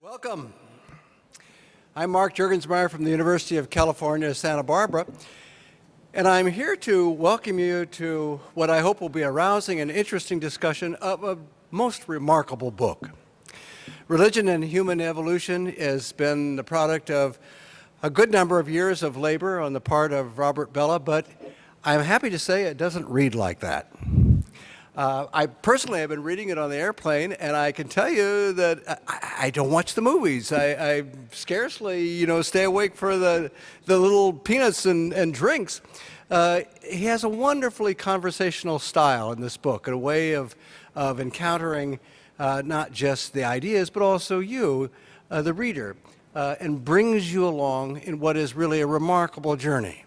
Welcome. I'm Mark Juergensmeyer from the University of California, Santa Barbara, and I'm here to welcome you to what I hope will be a rousing and interesting discussion of a most remarkable book. Religion and Human Evolution has been the product of a good number of years of labor on the part of Robert Bellah, but I'm happy to say it doesn't read like that. I personally have been reading it on the airplane, and I can tell you that I don't watch the movies. I scarcely, stay awake for the little peanuts and drinks. He has a wonderfully conversational style in this book, and a way of encountering not just the ideas, but also you, the reader, and brings you along in what is really a remarkable journey.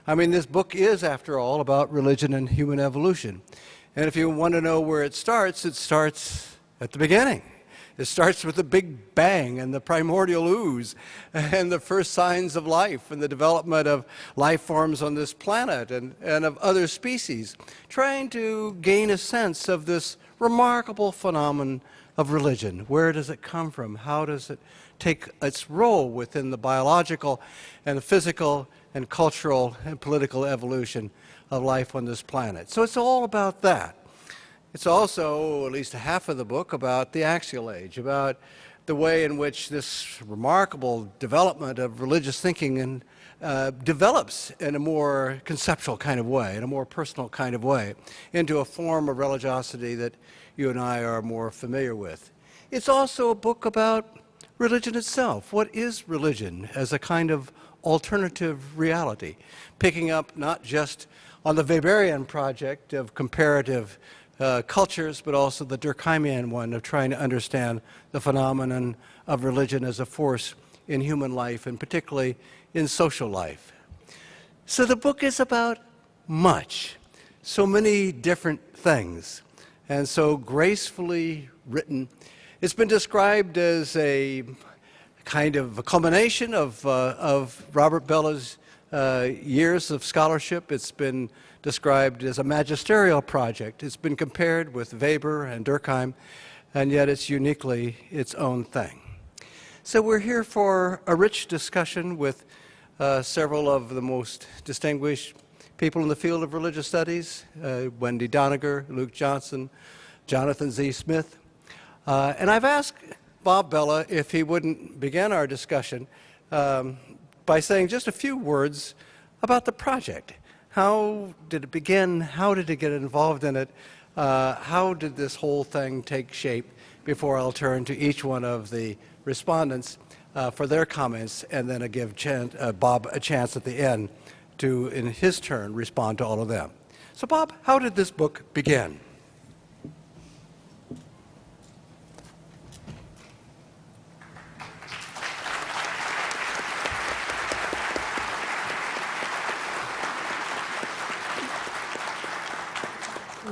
I mean, this book is, after all, about religion and human evolution. And if you want to know where it starts at the beginning. It starts with the Big Bang and the primordial ooze and the first signs of life and the development of life forms on this planet and of other species, trying to gain a sense of this remarkable phenomenon of religion. Where does it come from? How does it take its role within the biological and the physical and cultural and political evolution of life on this planet? So it's all about that. It's also, at least half of the book, about the axial age, about the way in which this remarkable development of religious thinking develops in a more conceptual kind of way, in a more personal kind of way, into a form of religiosity that you and I are more familiar with. It's also a book about religion itself. What is religion as a kind of alternative reality, picking up not just on the Weberian project of comparative cultures, but also the Durkheimian one of trying to understand the phenomenon of religion as a force in human life, and particularly in social life. So the book is about much, so many different things, and so gracefully written. It's been described as a kind of a culmination of Robert Bellah's years of scholarship. It's been described as a magisterial project. It's been compared with Weber and Durkheim, and yet it's uniquely its own thing. So we're here for a rich discussion with several of the most distinguished people in the field of religious studies, Wendy Doniger, Luke Johnson, Jonathan Z. Smith. And I've asked Bob Bellah if he wouldn't begin our discussion by saying just a few words about the project. How did it begin? How did he get involved in it? How did this whole thing take shape? Before I'll turn to each one of the respondents for their comments, and then I give Bob a chance at the end to, in his turn, respond to all of them. So Bob, how did this book begin?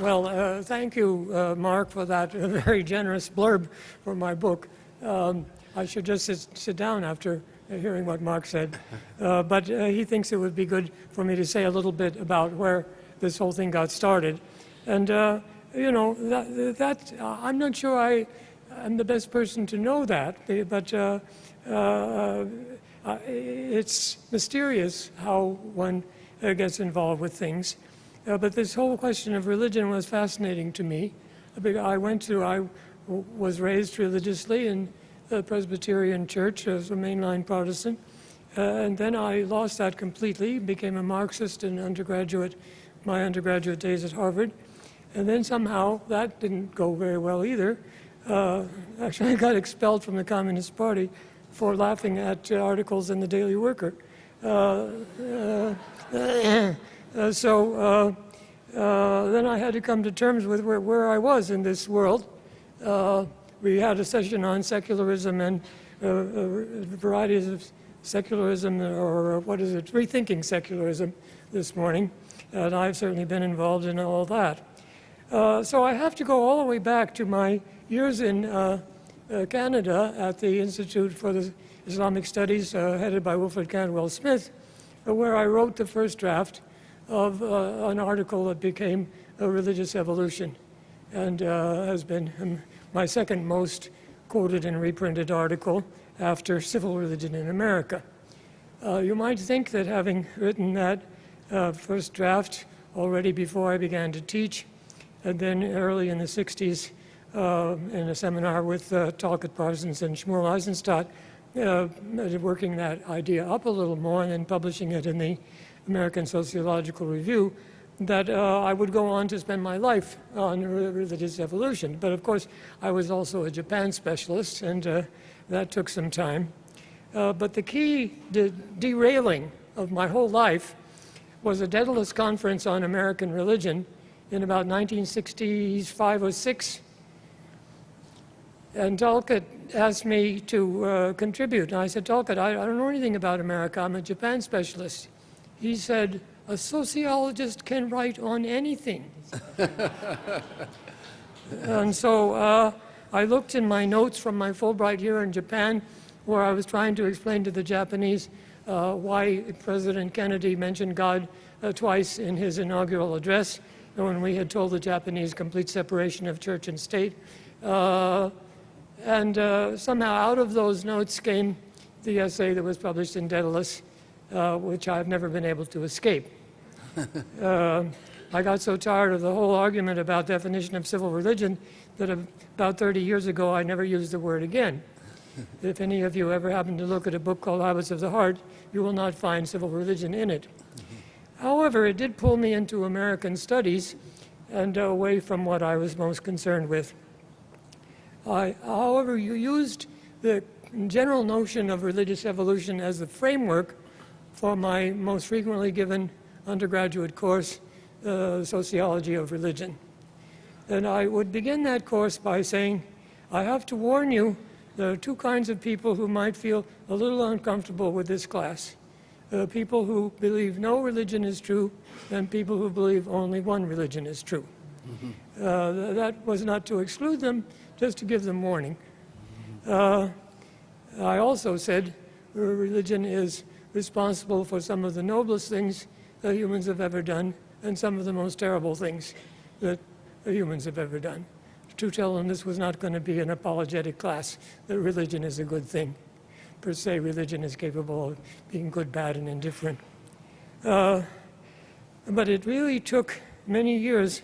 Well, thank you, Mark, for that very generous blurb for my book. I should just sit down after hearing what Mark said. But he thinks it would be good for me to say a little bit about where this whole thing got started. And, I'm not sure I'm the best person to know that, but it's mysterious how one gets involved with things. But this whole question of religion was fascinating to me. I was raised religiously in the Presbyterian Church as a mainline Protestant, and then I lost that completely, became a Marxist in my undergraduate days at Harvard, and then somehow that didn't go very well either. Actually, I got expelled from the Communist Party for laughing at articles in the Daily Worker. So then I had to come to terms with where I was in this world. We had a session on secularism and varieties of secularism, or rethinking secularism this morning. And I've certainly been involved in all that. So I have to go all the way back to my years in Canada at the Institute for the Islamic Studies, headed by Wilfred Cantwell Smith, where I wrote the first draft of an article that became a religious evolution, and has been my second most quoted and reprinted article after Civil Religion in America. You might think that having written that first draft already before I began to teach, and then early in the 60s in a seminar with Talcott Parsons and Shmuel Eisenstadt, working that idea up a little more and then publishing it in the American Sociological Review, that I would go on to spend my life on religious evolution. But of course, I was also a Japan specialist, and that took some time. But the key derailing of my whole life was a Daedalus conference on American religion in about 1965 or 6. And Talcott asked me to contribute. And I said, Talcott, I don't know anything about America. I'm a Japan specialist. He said, a sociologist can write on anything. And so I looked in my notes from my Fulbright year in Japan, where I was trying to explain to the Japanese why President Kennedy mentioned God twice in his inaugural address, when we had told the Japanese complete separation of church and state. And somehow out of those notes came the essay that was published in Daedalus, which I've never been able to escape. I got so tired of the whole argument about definition of civil religion that about 30 years ago I never used the word again. If any of you ever happen to look at a book called Habits of the Heart, you will not find civil religion in it. However, it did pull me into American studies and away from what I was most concerned with. However, you used the general notion of religious evolution as the framework for my most frequently given undergraduate course, Sociology of Religion. And I would begin that course by saying, I have to warn you, there are two kinds of people who might feel a little uncomfortable with this class. People who believe no religion is true, and people who believe only one religion is true. That was not to exclude them, just to give them warning. I also said religion is responsible for some of the noblest things that humans have ever done, and some of the most terrible things that humans have ever done. To tell them this was not going to be an apologetic class, that religion is a good thing. Per se, religion is capable of being good, bad, and indifferent. But it really took many years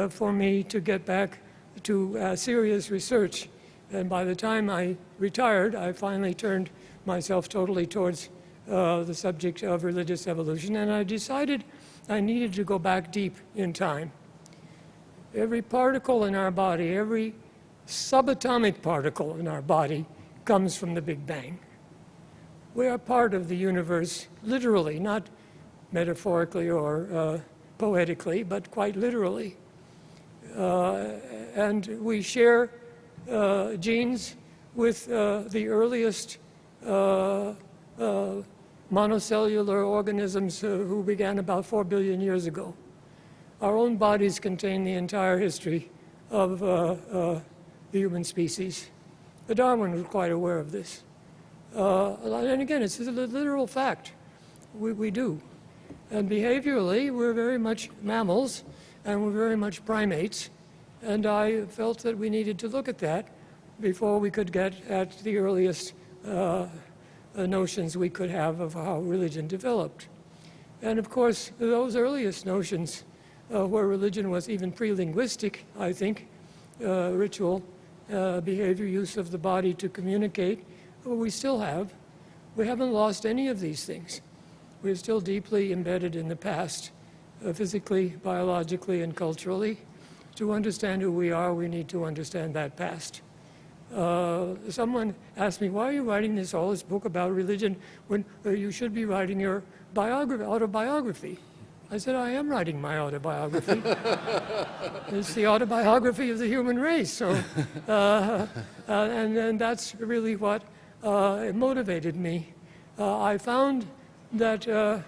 for me to get back to serious research. And by the time I retired, I finally turned myself totally towards the subject of religious evolution, and I decided I needed to go back deep in time. Every particle in our body, every subatomic particle in our body comes from the Big Bang. We are part of the universe, literally, not metaphorically or poetically, but quite literally. And we share genes with the earliest monocellular organisms who began about 4 billion years ago. Our own bodies contain the entire history of the human species. Darwin was quite aware of this. And again, it's a literal fact. We do. And behaviorally, we're very much mammals, and we're very much primates. And I felt that we needed to look at that before we could get at the earliest notions we could have of how religion developed. And of course, those earliest notions where religion was even pre-linguistic, I think, ritual, behavior, use of the body to communicate, we still have. We haven't lost any of these things. We're still deeply embedded in the past, physically, biologically, and culturally. To understand who we are, we need to understand that past. Someone asked me, why are you writing all this book about religion when you should be writing your autobiography? I said, I am writing my autobiography. It's the autobiography of the human race. So, and that's really what motivated me. I found that the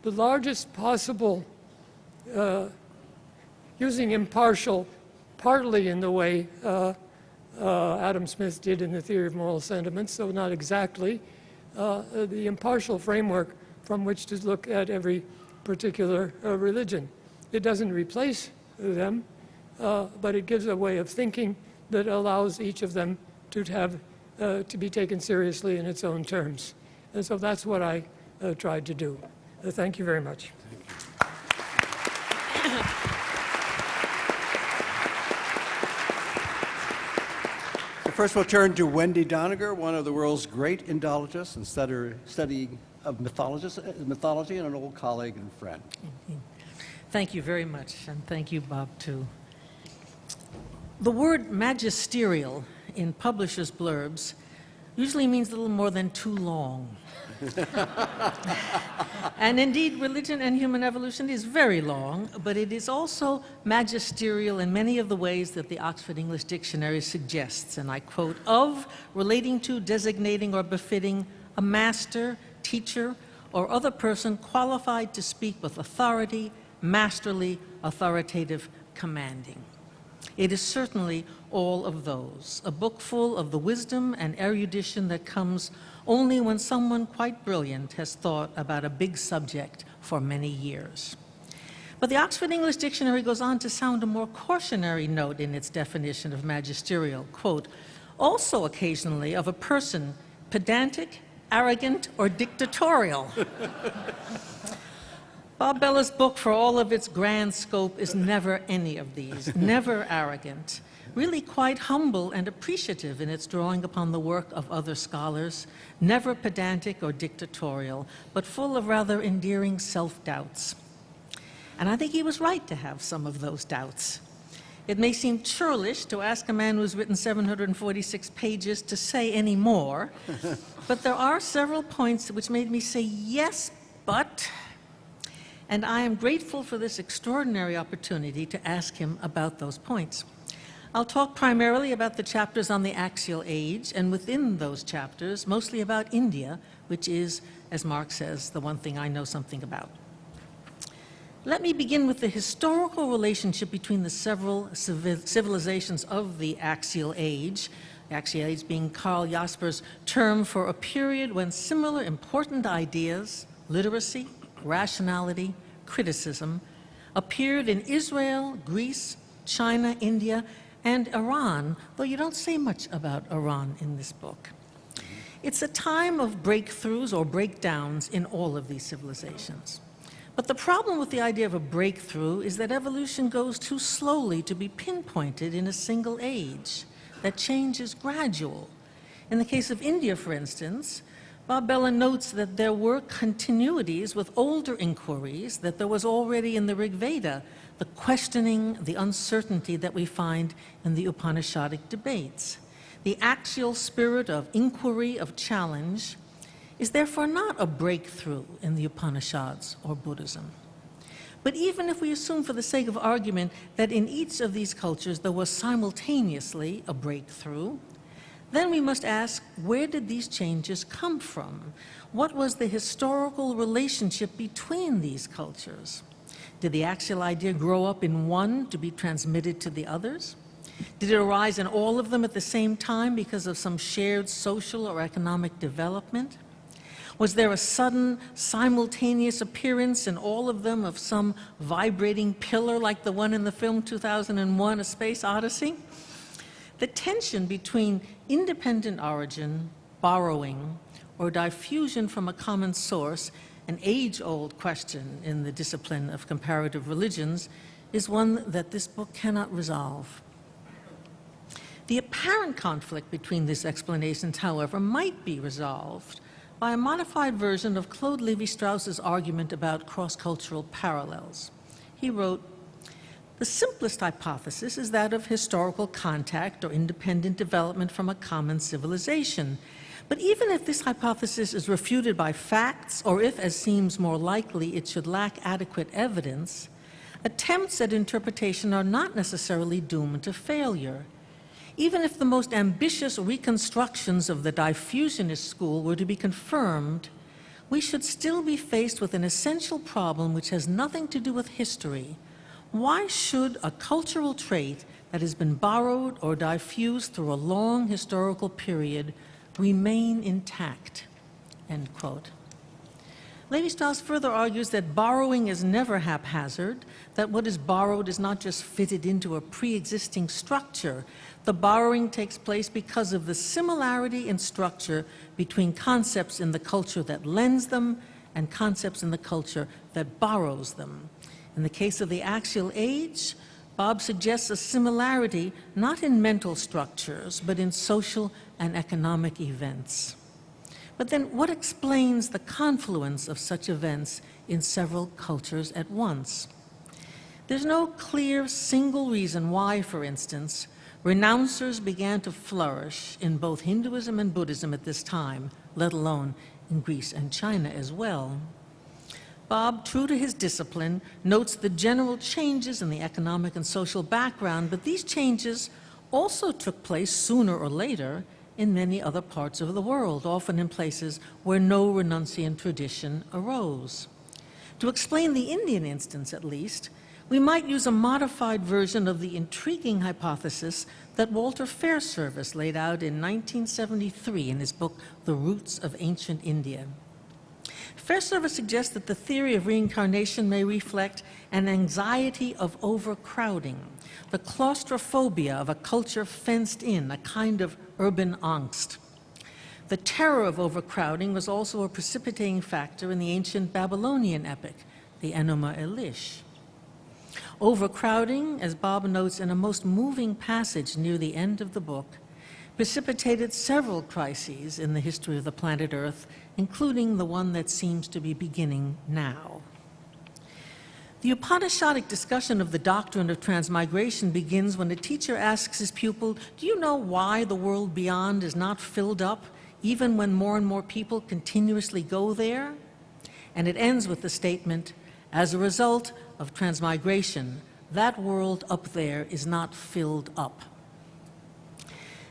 largest possible, using impartial, partly in the way Adam Smith did in the Theory of Moral Sentiments, though not exactly, the impartial framework from which to look at every particular religion. It doesn't replace them, but it gives a way of thinking that allows each of them to be taken seriously in its own terms. And so that's what I tried to do. Thank you very much. First, we'll turn to Wendy Doniger, one of the world's great Indologists and study of mythology, and an old colleague and friend. Thank you very much, and thank you, Bob, too. The word magisterial in publishers' blurbs usually means a little more than too long. And indeed, religion and human evolution is very long, but it is also magisterial in many of the ways that the Oxford English Dictionary suggests, and I quote, of, relating to, designating, or befitting a master, teacher, or other person qualified to speak with authority, masterly, authoritative, commanding. It is certainly all of those, a book full of the wisdom and erudition that comes only when someone quite brilliant has thought about a big subject for many years. But the Oxford English Dictionary goes on to sound a more cautionary note in its definition of magisterial, quote, also occasionally of a person pedantic, arrogant, or dictatorial. Bob Bellah's book, for all of its grand scope, is never any of these, never arrogant, really quite humble and appreciative in its drawing upon the work of other scholars, never pedantic or dictatorial, but full of rather endearing self-doubts. And I think he was right to have some of those doubts. It may seem churlish to ask a man who's written 746 pages to say any more, but there are several points which made me say, yes, but... And I am grateful for this extraordinary opportunity to ask him about those points. I'll talk primarily about the chapters on the axial age, and within those chapters, mostly about India, which is, as Mark says, the one thing I know something about. Let me begin with the historical relationship between the several civilizations of the axial age being Karl Jasper's term for a period when similar important ideas, literacy, rationality, criticism, appeared in Israel, Greece, China, India, and Iran, though you don't say much about Iran in this book. It's a time of breakthroughs or breakdowns in all of these civilizations. But the problem with the idea of a breakthrough is that evolution goes too slowly to be pinpointed in a single age, that change is gradual. In the case of India, for instance, Bob Bellah notes that there were continuities with older inquiries, that there was already in the Rig Veda the questioning, the uncertainty that we find in the Upanishadic debates. The axial spirit of inquiry, of challenge, is therefore not a breakthrough in the Upanishads or Buddhism. But even if we assume for the sake of argument that in each of these cultures there was simultaneously a breakthrough, then we must ask, where did these changes come from? What was the historical relationship between these cultures? Did the axial idea grow up in one to be transmitted to the others? Did it arise in all of them at the same time because of some shared social or economic development? Was there a sudden, simultaneous appearance in all of them of some vibrating pillar like the one in the film 2001, A Space Odyssey? The tension between independent origin, borrowing, or diffusion from a common source, an age-old question in the discipline of comparative religions, is one that this book cannot resolve. The apparent conflict between these explanations, however, might be resolved by a modified version of Claude Lévi-Strauss's argument about cross-cultural parallels. He wrote, "The simplest hypothesis is that of historical contact or independent development from a common civilization. But even if this hypothesis is refuted by facts, or if, as seems more likely, it should lack adequate evidence, attempts at interpretation are not necessarily doomed to failure. Even if the most ambitious reconstructions of the diffusionist school were to be confirmed, we should still be faced with an essential problem which has nothing to do with history. Why should a cultural trait that has been borrowed or diffused through a long historical period remain intact?" End quote. Lévi-Strauss further argues that borrowing is never haphazard, that what is borrowed is not just fitted into a pre-existing structure, The borrowing takes place because of the similarity in structure between concepts in the culture that lends them and concepts in the culture that borrows them. In the case of the axial age, Bob suggests a similarity not in mental structures, but in social and economic events. But then what explains the confluence of such events in several cultures at once? There's no clear single reason why, for instance, renouncers began to flourish in both Hinduism and Buddhism at this time, let alone in Greece and China as well. Bob, true to his discipline, notes the general changes in the economic and social background, but these changes also took place sooner or later in many other parts of the world, often in places where no renunciant tradition arose. To explain the Indian instance, at least, we might use a modified version of the intriguing hypothesis that Walter Fairservice laid out in 1973 in his book, The Roots of Ancient India. Fairservice suggests that the theory of reincarnation may reflect an anxiety of overcrowding, the claustrophobia of a culture fenced in, a kind of urban angst. The terror of overcrowding was also a precipitating factor in the ancient Babylonian epic, the Enuma Elish. Overcrowding, as Bob notes in a most moving passage near the end of the book, precipitated several crises in the history of the planet Earth, including the one that seems to be beginning now. The Upanishadic discussion of the doctrine of transmigration begins when a teacher asks his pupil, "Do you know why the world beyond is not filled up, even when more and more people continuously go there?" And it ends with the statement, "As a result of transmigration, that world up there is not filled up."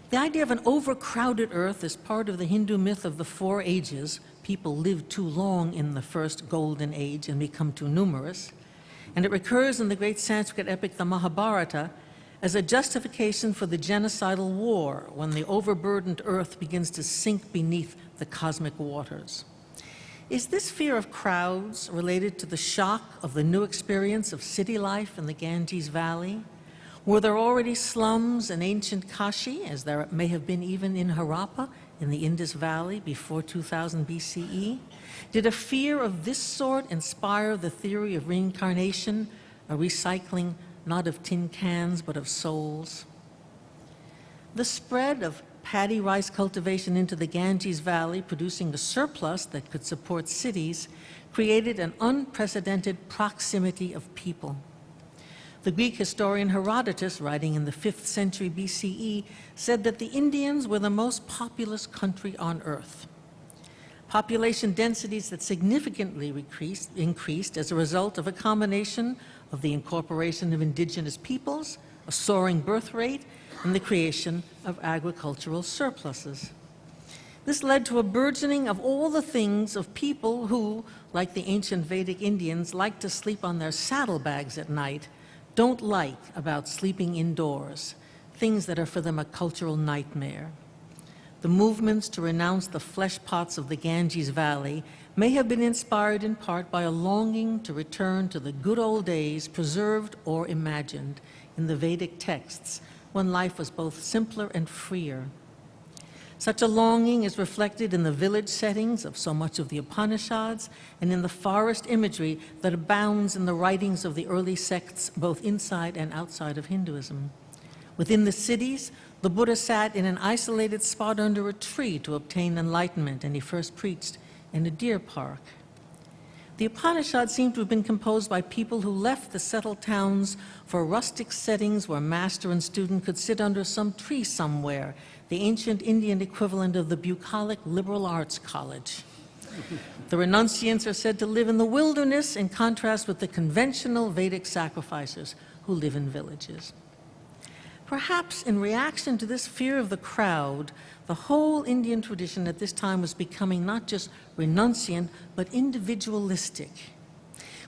The idea of an overcrowded earth is part of the Hindu myth of the 4 ages. People live too long in the first golden age and become too numerous. And it recurs in the great Sanskrit epic, the Mahabharata, as a justification for the genocidal war when the overburdened earth begins to sink beneath the cosmic waters. Is this fear of crowds related to the shock of the new experience of city life in the Ganges Valley? Were there already slums in ancient Kashi, as there may have been even in Harappa in the Indus Valley before 2000 BCE? Did a fear of this sort inspire the theory of reincarnation, a recycling not of tin cans but of souls? The spread of paddy rice cultivation into the Ganges Valley, producing a surplus that could support cities, created an unprecedented proximity of people. The Greek historian Herodotus, writing in the 5th century BCE, said that the Indians were the most populous country on earth. Population densities that significantly increased as a result of a combination of the incorporation of indigenous peoples, a soaring birth rate, and the creation of agricultural surpluses. This led to a burgeoning of all the things of people who, like the ancient Vedic Indians, like to sleep on their saddlebags at night, don't like about sleeping indoors, things that are for them a cultural nightmare. The movements to renounce the flesh pots of the Ganges Valley may have been inspired in part by a longing to return to the good old days preserved or imagined in the Vedic texts when life was both simpler and freer. Such a longing is reflected in the village settings of so much of the Upanishads and in the forest imagery that abounds in the writings of the early sects both inside and outside of Hinduism. Within the cities, the Buddha sat in an isolated spot under a tree to obtain enlightenment, and he first preached in a deer park. The Upanishads seem to have been composed by people who left the settled towns for rustic settings where master and student could sit under some tree somewhere, the ancient Indian equivalent of the bucolic liberal arts college. The renunciants are said to live in the wilderness in contrast with the conventional Vedic sacrificers who live in villages. Perhaps in reaction to this fear of the crowd, the whole Indian tradition at this time was becoming not just renunciant, but individualistic.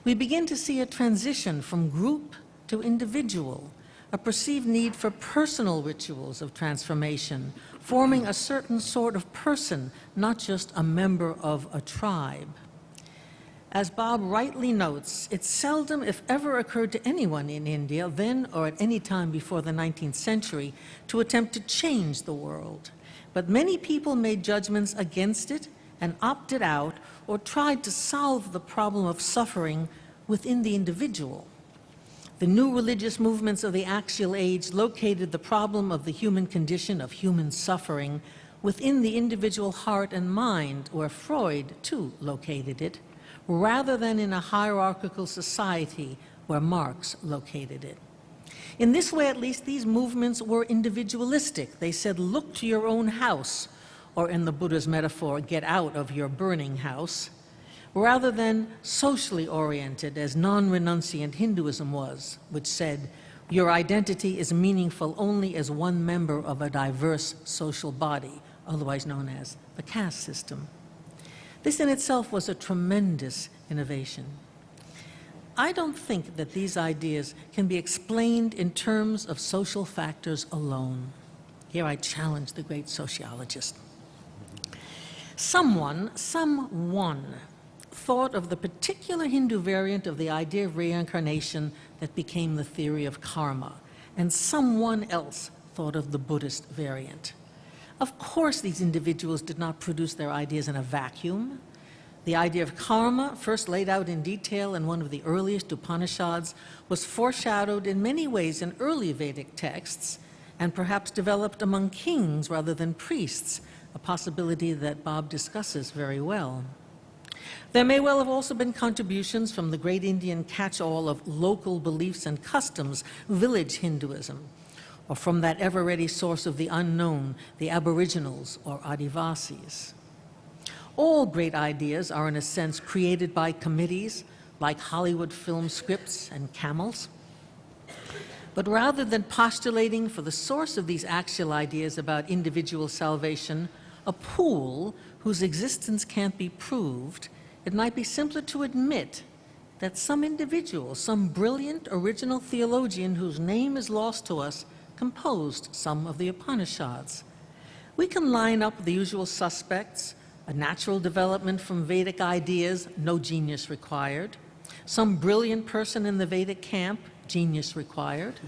We begin to see a transition from group to individual, a perceived need for personal rituals of transformation, forming a certain sort of person, not just a member of a tribe. As Bob rightly notes, it seldom, if ever, occurred to anyone in India, then or at any time before the 19th century, to attempt to change the world. But many people made judgments against it and opted out or tried to solve the problem of suffering within the individual. The new religious movements of the axial age located the problem of the human condition, of human suffering, within the individual heart and mind, where Freud, too, located it, rather than in a hierarchical society where Marx located it. In this way, at least, these movements were individualistic. They said, look to your own house, or in the Buddha's metaphor, get out of your burning house, rather than socially oriented, as non-renunciant Hinduism was, which said, your identity is meaningful only as one member of a diverse social body, otherwise known as the caste system. This in itself was a tremendous innovation. I don't think that these ideas can be explained in terms of social factors alone. Here I challenge the great sociologist. Someone thought of the particular Hindu variant of the idea of reincarnation that became the theory of karma, and someone else thought of the Buddhist variant. Of course, these individuals did not produce their ideas in a vacuum. The idea of karma, first laid out in detail in one of the earliest Upanishads, was foreshadowed in many ways in early Vedic texts, and perhaps developed among kings rather than priests, a possibility that Bob discusses very well. There may well have also been contributions from the great Indian catch-all of local beliefs and customs, village Hinduism, or from that ever-ready source of the unknown, the Aboriginals or Adivasis. All great ideas are, in a sense, created by committees like Hollywood film scripts and camels. But rather than postulating for the source of these axial ideas about individual salvation, a pool whose existence can't be proved, it might be simpler to admit that some individual, some brilliant original theologian whose name is lost to us, composed some of the Upanishads. We can line up the usual suspects: a natural development from Vedic ideas, no genius required; some brilliant person in the Vedic camp, genius required;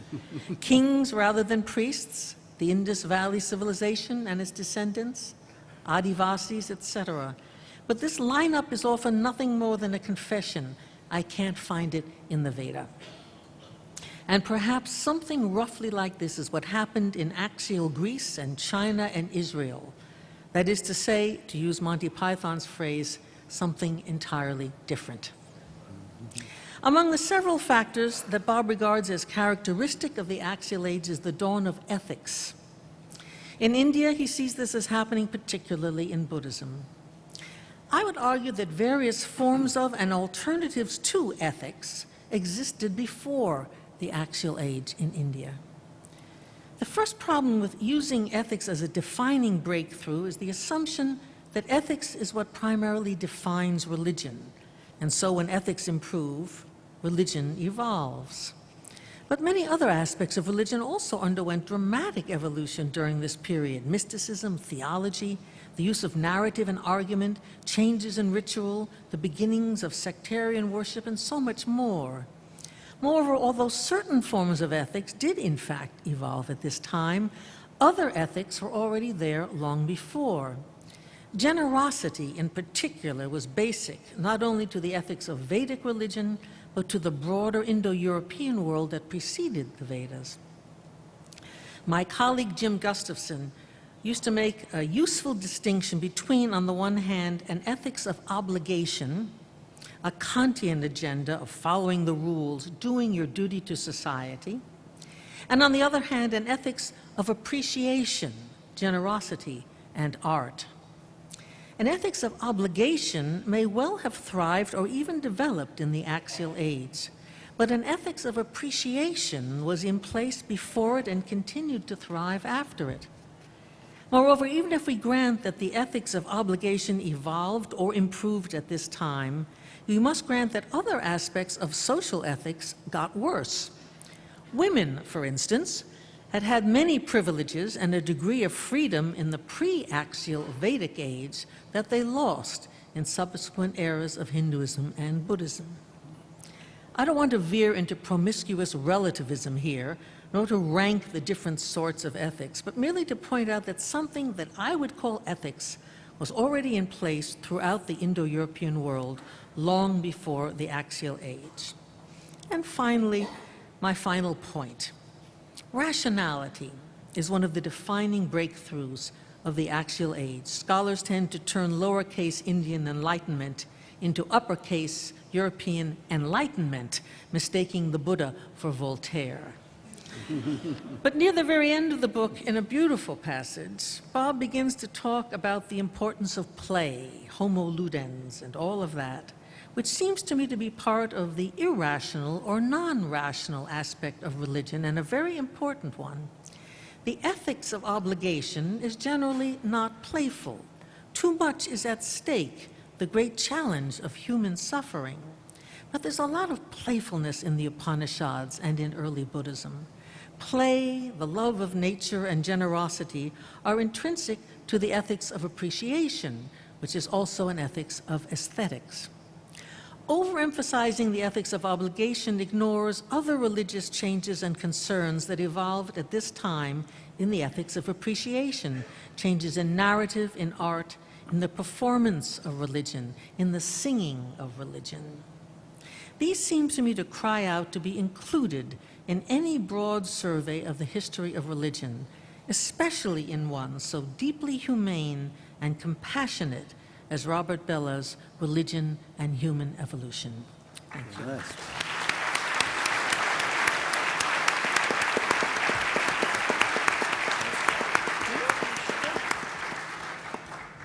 kings rather than priests, the Indus Valley civilization and its descendants, Adivasis, etc. But this lineup is often nothing more than a confession: I can't find it in the Veda. And perhaps something roughly like this is what happened in axial Greece and China and Israel. That is to say, to use Monty Python's phrase, something entirely different. Among the several factors that Bob regards as characteristic of the axial age is the dawn of ethics. In India, he sees this as happening particularly in Buddhism. I would argue that various forms of and alternatives to ethics existed before the axial age in India. The first problem with using ethics as a defining breakthrough is the assumption that ethics is what primarily defines religion, and so when ethics improve, religion evolves. But many other aspects of religion also underwent dramatic evolution during this period: mysticism, theology, the use of narrative and argument, changes in ritual, the beginnings of sectarian worship, and so much more. Moreover, although certain forms of ethics did in fact evolve at this time, other ethics were already there long before. Generosity, in particular, was basic not only to the ethics of Vedic religion, but to the broader Indo-European world that preceded the Vedas. My colleague Jim Gustafson used to make a useful distinction between, on the one hand, an ethics of obligation, a Kantian agenda of following the rules, doing your duty to society, and on the other hand, an ethics of appreciation, generosity, and art. An ethics of obligation may well have thrived or even developed in the axial age, but an ethics of appreciation was in place before it and continued to thrive after it. Moreover, even if we grant that the ethics of obligation evolved or improved at this time, we must grant that other aspects of social ethics got worse. Women, for instance, had had many privileges and a degree of freedom in the pre-axial Vedic age that they lost in subsequent eras of Hinduism and Buddhism. I don't want to veer into promiscuous relativism here, nor to rank the different sorts of ethics, but merely to point out that something that I would call ethics was already in place throughout the Indo-European world long before the Axial Age. And finally, my final point. Rationality is one of the defining breakthroughs of the Axial Age. Scholars tend to turn lowercase Indian enlightenment into uppercase European enlightenment, mistaking the Buddha for Voltaire. But near the very end of the book, in a beautiful passage, Bob begins to talk about the importance of play, homo ludens, and all of that, which seems to me to be part of the irrational or non-rational aspect of religion, and a very important one. The ethics of obligation is generally not playful. Too much is at stake, the great challenge of human suffering. But there's a lot of playfulness in the Upanishads and in early Buddhism. Play, the love of nature, and generosity are intrinsic to the ethics of appreciation, which is also an ethics of aesthetics. Overemphasizing the ethics of obligation ignores other religious changes and concerns that evolved at this time in the ethics of appreciation, changes in narrative, in art, in the performance of religion, in the singing of religion. These seem to me to cry out to be included in any broad survey of the history of religion, especially in one so deeply humane and compassionate as Robert Bellah's Religion and Human Evolution. Thank you. Nice.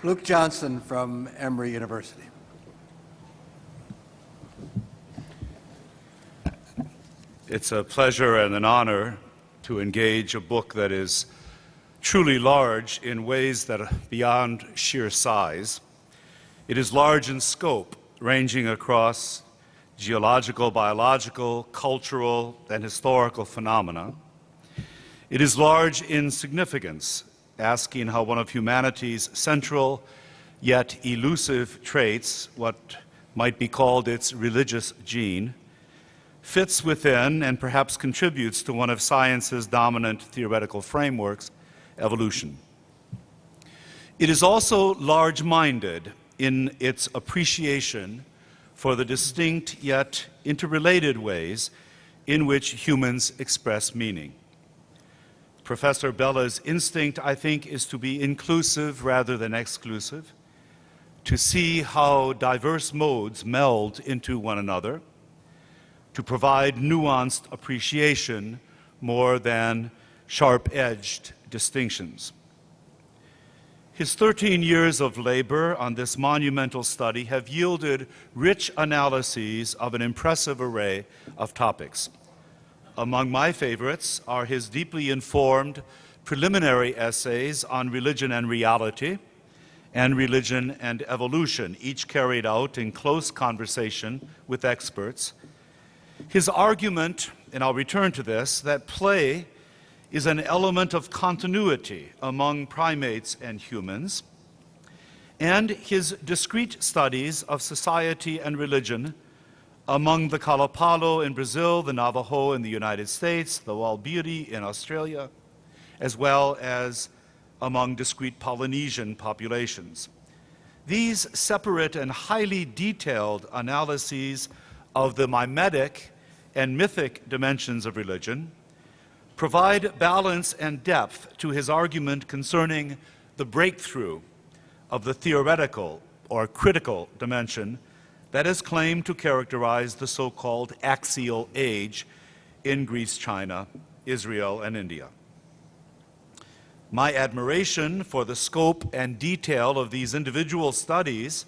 Luke Johnson from Emory University. It's a pleasure and an honor to engage a book that is truly large in ways that are beyond sheer size. It is large in scope, ranging across geological, biological, cultural, and historical phenomena. It is large in significance, asking how one of humanity's central yet elusive traits, what might be called its religious gene, fits within and perhaps contributes to one of science's dominant theoretical frameworks, evolution. It is also large-minded in its appreciation for the distinct yet interrelated ways in which humans express meaning. Professor Bellah's instinct, I think, is to be inclusive rather than exclusive, to see how diverse modes meld into one another, to provide nuanced appreciation more than sharp-edged distinctions. His 13 years of labor on this monumental study have yielded rich analyses of an impressive array of topics. Among my favorites are his deeply informed preliminary essays on religion and reality and religion and evolution, each carried out in close conversation with experts. His argument, and I'll return to this, that play is an element of continuity among primates and humans, and his discrete studies of society and religion among the Kalapalo in Brazil, the Navajo in the United States, the Walbiri in Australia, as well as among discrete Polynesian populations. These separate and highly detailed analyses of the mimetic and mythic dimensions of religion provide balance and depth to his argument concerning the breakthrough of the theoretical or critical dimension that is claimed to characterize the so-called axial age in Greece, China, Israel, and India. My admiration for the scope and detail of these individual studies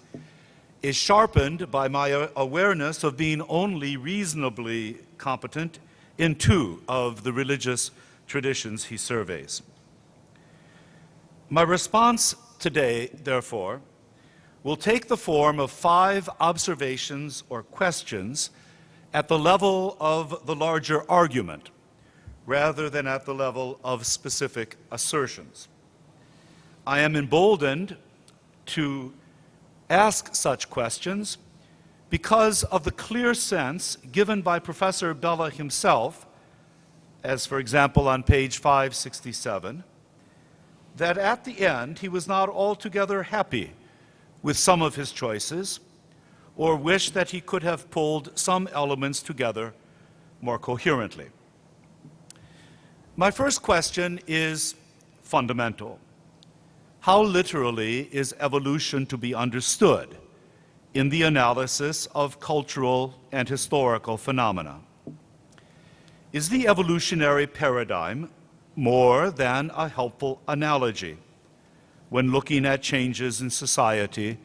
is sharpened by my awareness of being only reasonably competent in two of the religious traditions he surveys. My response today, therefore, will take the form of 5 observations or questions at the level of the larger argument, rather than at the level of specific assertions. I am emboldened to ask such questions because of the clear sense given by Professor Bellah himself, as for example on page 567, that at the end he was not altogether happy with some of his choices, or wished that he could have pulled some elements together more coherently. My first question is fundamental. How literally is evolution to be understood in the analysis of cultural and historical phenomena? Is the evolutionary paradigm more than a helpful analogy when looking at changes in society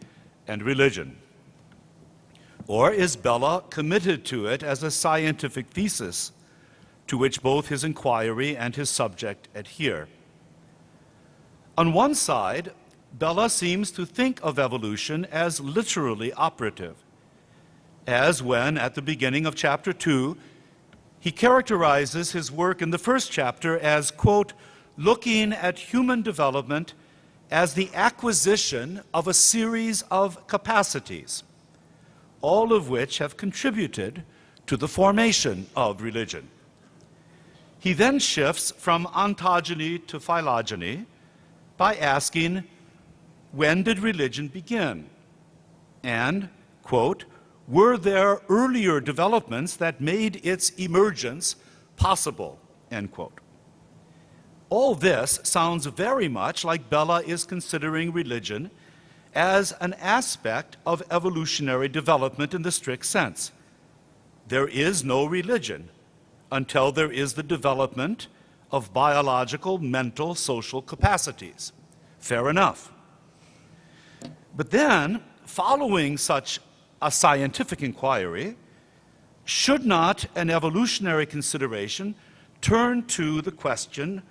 and religion? Or is Bellah committed to it as a scientific thesis to which both his inquiry and his subject adhere? On one side, Bellah seems to think of evolution as literally operative, as when, at the beginning of chapter 2, he characterizes his work in the first chapter as, quote, looking at human development as the acquisition of a series of capacities, all of which have contributed to the formation of religion. He then shifts from ontogeny to phylogeny by asking, when did religion begin? And, quote, were there earlier developments that made its emergence possible, end quote. All this sounds very much like Bellah is considering religion as an aspect of evolutionary development in the strict sense. There is no religion until there is the development of biological, mental, social capacities. Fair enough. But then, following such a scientific inquiry, should not an evolutionary consideration turn to the question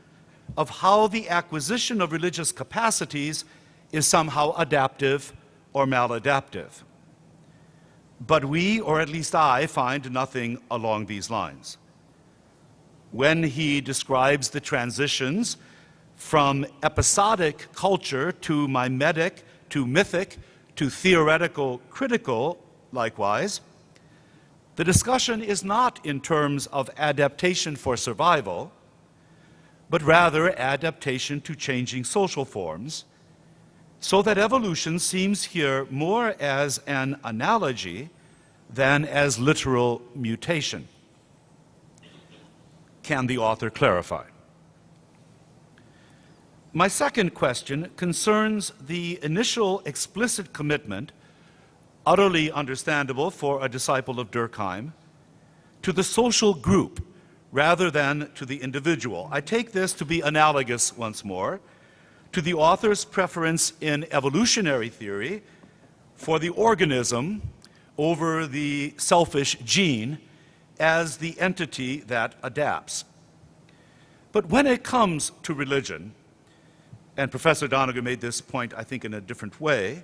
of how the acquisition of religious capacities is somehow adaptive or maladaptive? But we, or at least I, find nothing along these lines. When he describes the transitions from episodic culture to mimetic, to mythic, to theoretical critical, likewise, the discussion is not in terms of adaptation for survival, but rather adaptation to changing social forms, so that evolution seems here more as an analogy than as literal mutation. Can the author clarify? My second question concerns the initial explicit commitment, utterly understandable for a disciple of Durkheim, to the social group rather than to the individual. I take this to be analogous, once more, to the author's preference in evolutionary theory for the organism over the selfish gene as the entity that adapts. But when it comes to religion, and Professor Doniger made this point, I think, in a different way,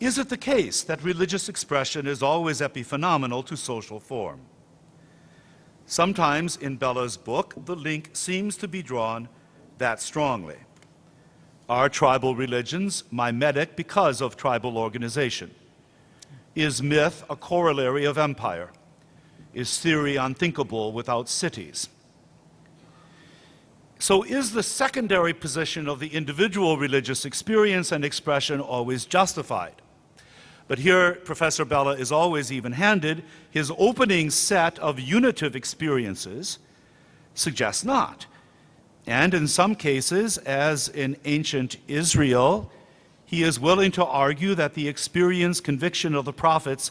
is it the case that religious expression is always epiphenomenal to social form? Sometimes in Bellah's book, the link seems to be drawn that strongly. Are tribal religions mimetic because of tribal organization? Is myth a corollary of empire? Is theory unthinkable without cities? So is the secondary position of the individual religious experience and expression always justified? But here, Professor Bellah is always even-handed. His opening set of unitive experiences suggests not. And in some cases, as in ancient Israel, he is willing to argue that the experience conviction of the prophets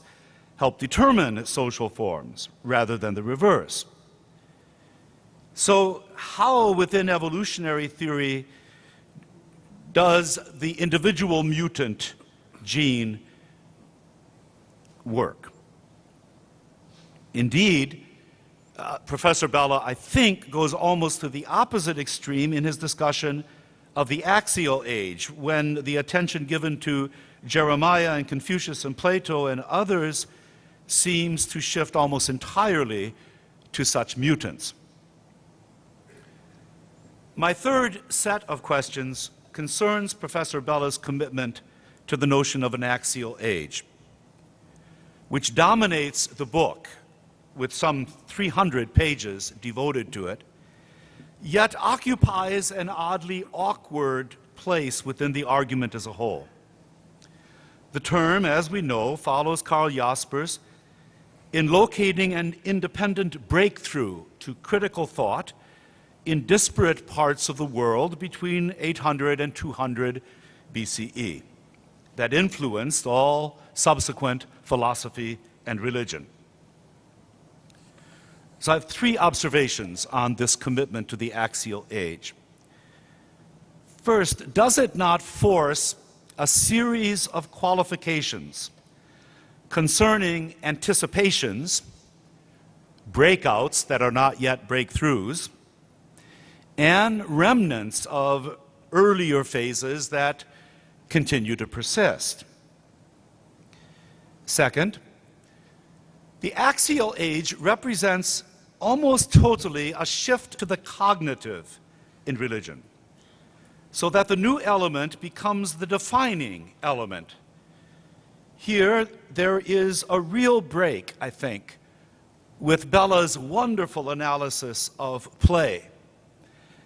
helped determine social forms rather than the reverse. So how within evolutionary theory does the individual mutant gene work? Indeed, Professor Bellah, I think, goes almost to the opposite extreme in his discussion of the axial age, when the attention given to Jeremiah and Confucius and Plato and others seems to shift almost entirely to such mutants. My third set of questions concerns Professor Bellah's commitment to the notion of an axial age, which dominates the book with some 300 pages devoted to it, yet occupies an oddly awkward place within the argument as a whole. The term, as we know, follows Karl Jaspers in locating an independent breakthrough to critical thought in disparate parts of the world between 800 and 200 BCE that influenced all subsequent philosophy and religion. So I have three observations on this commitment to the axial age. First, does it not force a series of qualifications concerning anticipations, breakouts that are not yet breakthroughs, and remnants of earlier phases that continue to persist? Second, the axial age represents almost totally a shift to the cognitive in religion, so that the new element becomes the defining element. Here, there is a real break, I think, with Bellah's wonderful analysis of play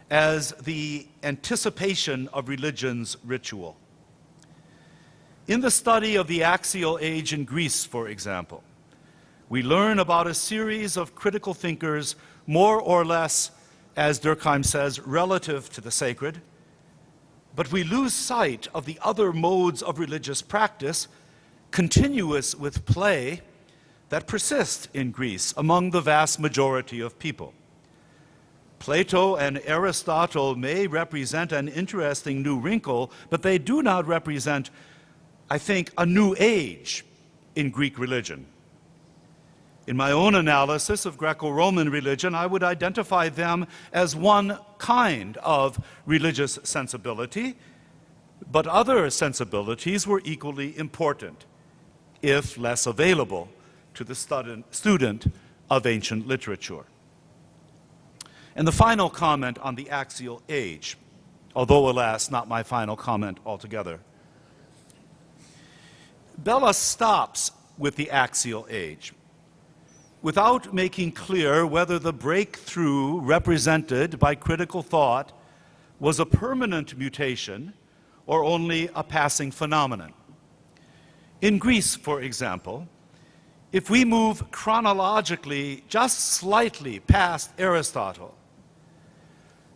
as the anticipation of religion's ritual. In the study of the axial age in Greece, for example, we learn about a series of critical thinkers, more or less, as Durkheim says, relative to the sacred, but we lose sight of the other modes of religious practice, continuous with play, that persist in Greece among the vast majority of people. Plato and Aristotle may represent an interesting new wrinkle, but they do not represent, I think, a new age in Greek religion. In my own analysis of Greco-Roman religion, I would identify them as one kind of religious sensibility, but other sensibilities were equally important, if less available to the student of ancient literature. And the final comment on the axial age, although alas, not my final comment altogether. Bellah stops with the axial age without making clear whether the breakthrough represented by critical thought was a permanent mutation or only a passing phenomenon. In Greece, for example, if we move chronologically just slightly past Aristotle,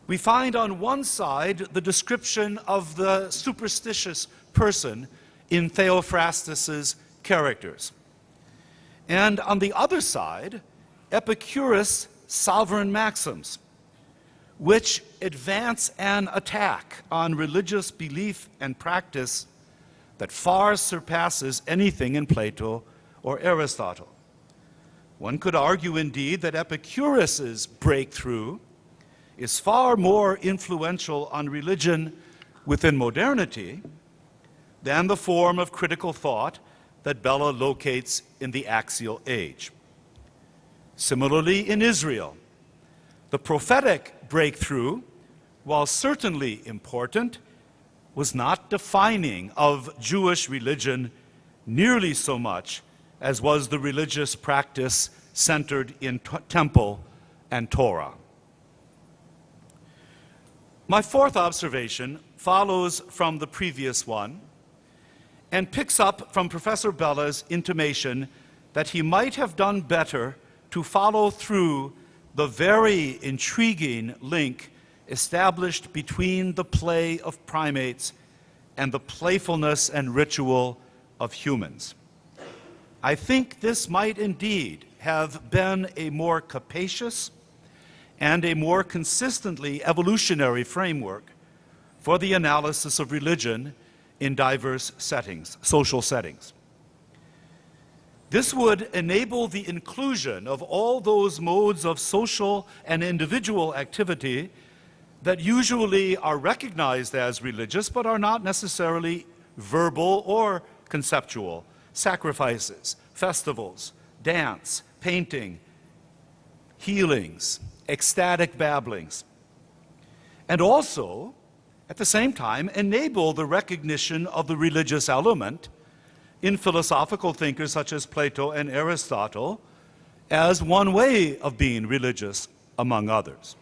we find on one side the description of the superstitious person in Theophrastus's characters, and on the other side, Epicurus' sovereign maxims, which advance an attack on religious belief and practice that far surpasses anything in Plato or Aristotle. One could argue, indeed, that Epicurus's breakthrough is far more influential on religion within modernity than the form of critical thought that Bellah locates in the axial age. Similarly, in Israel, the prophetic breakthrough, while certainly important, was not defining of Jewish religion nearly so much as was the religious practice centered in temple and Torah. My fourth observation follows from the previous one and picks up from Professor Bellah's intimation that he might have done better to follow through the very intriguing link established between the play of primates and the playfulness and ritual of humans. I think this might indeed have been a more capacious and a more consistently evolutionary framework for the analysis of religion in diverse settings, social settings. This would enable the inclusion of all those modes of social and individual activity that usually are recognized as religious but are not necessarily verbal or conceptual: sacrifices, festivals, dance, painting, healings, ecstatic babblings. And also at the same time, enable the recognition of the religious element in philosophical thinkers such as Plato and Aristotle as one way of being religious, among others.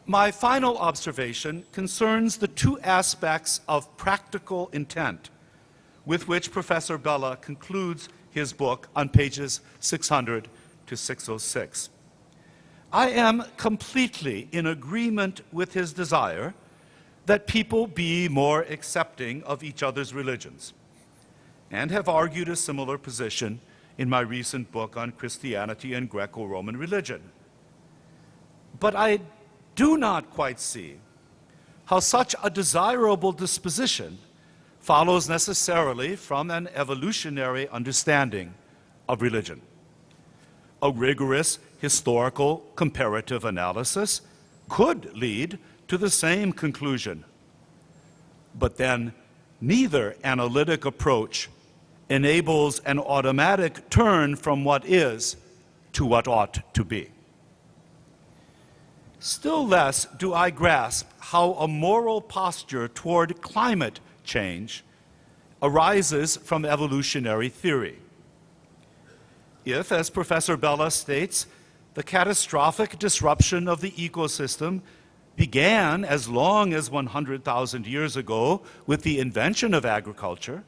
My final observation concerns the two aspects of practical intent with which Professor Bellah concludes his book on pages 600 to 606. I am completely in agreement with his desire that people be more accepting of each other's religions, and have argued a similar position in my recent book on Christianity and Greco-Roman religion. But I do not quite see how such a desirable disposition follows necessarily from an evolutionary understanding of religion. A rigorous historical comparative analysis could lead to the same conclusion. But then neither analytic approach enables an automatic turn from what is to what ought to be. Still less do I grasp how a moral posture toward climate change arises from evolutionary theory. If, as Professor Bellah states, the catastrophic disruption of the ecosystem began as long as 100,000 years ago with the invention of agriculture,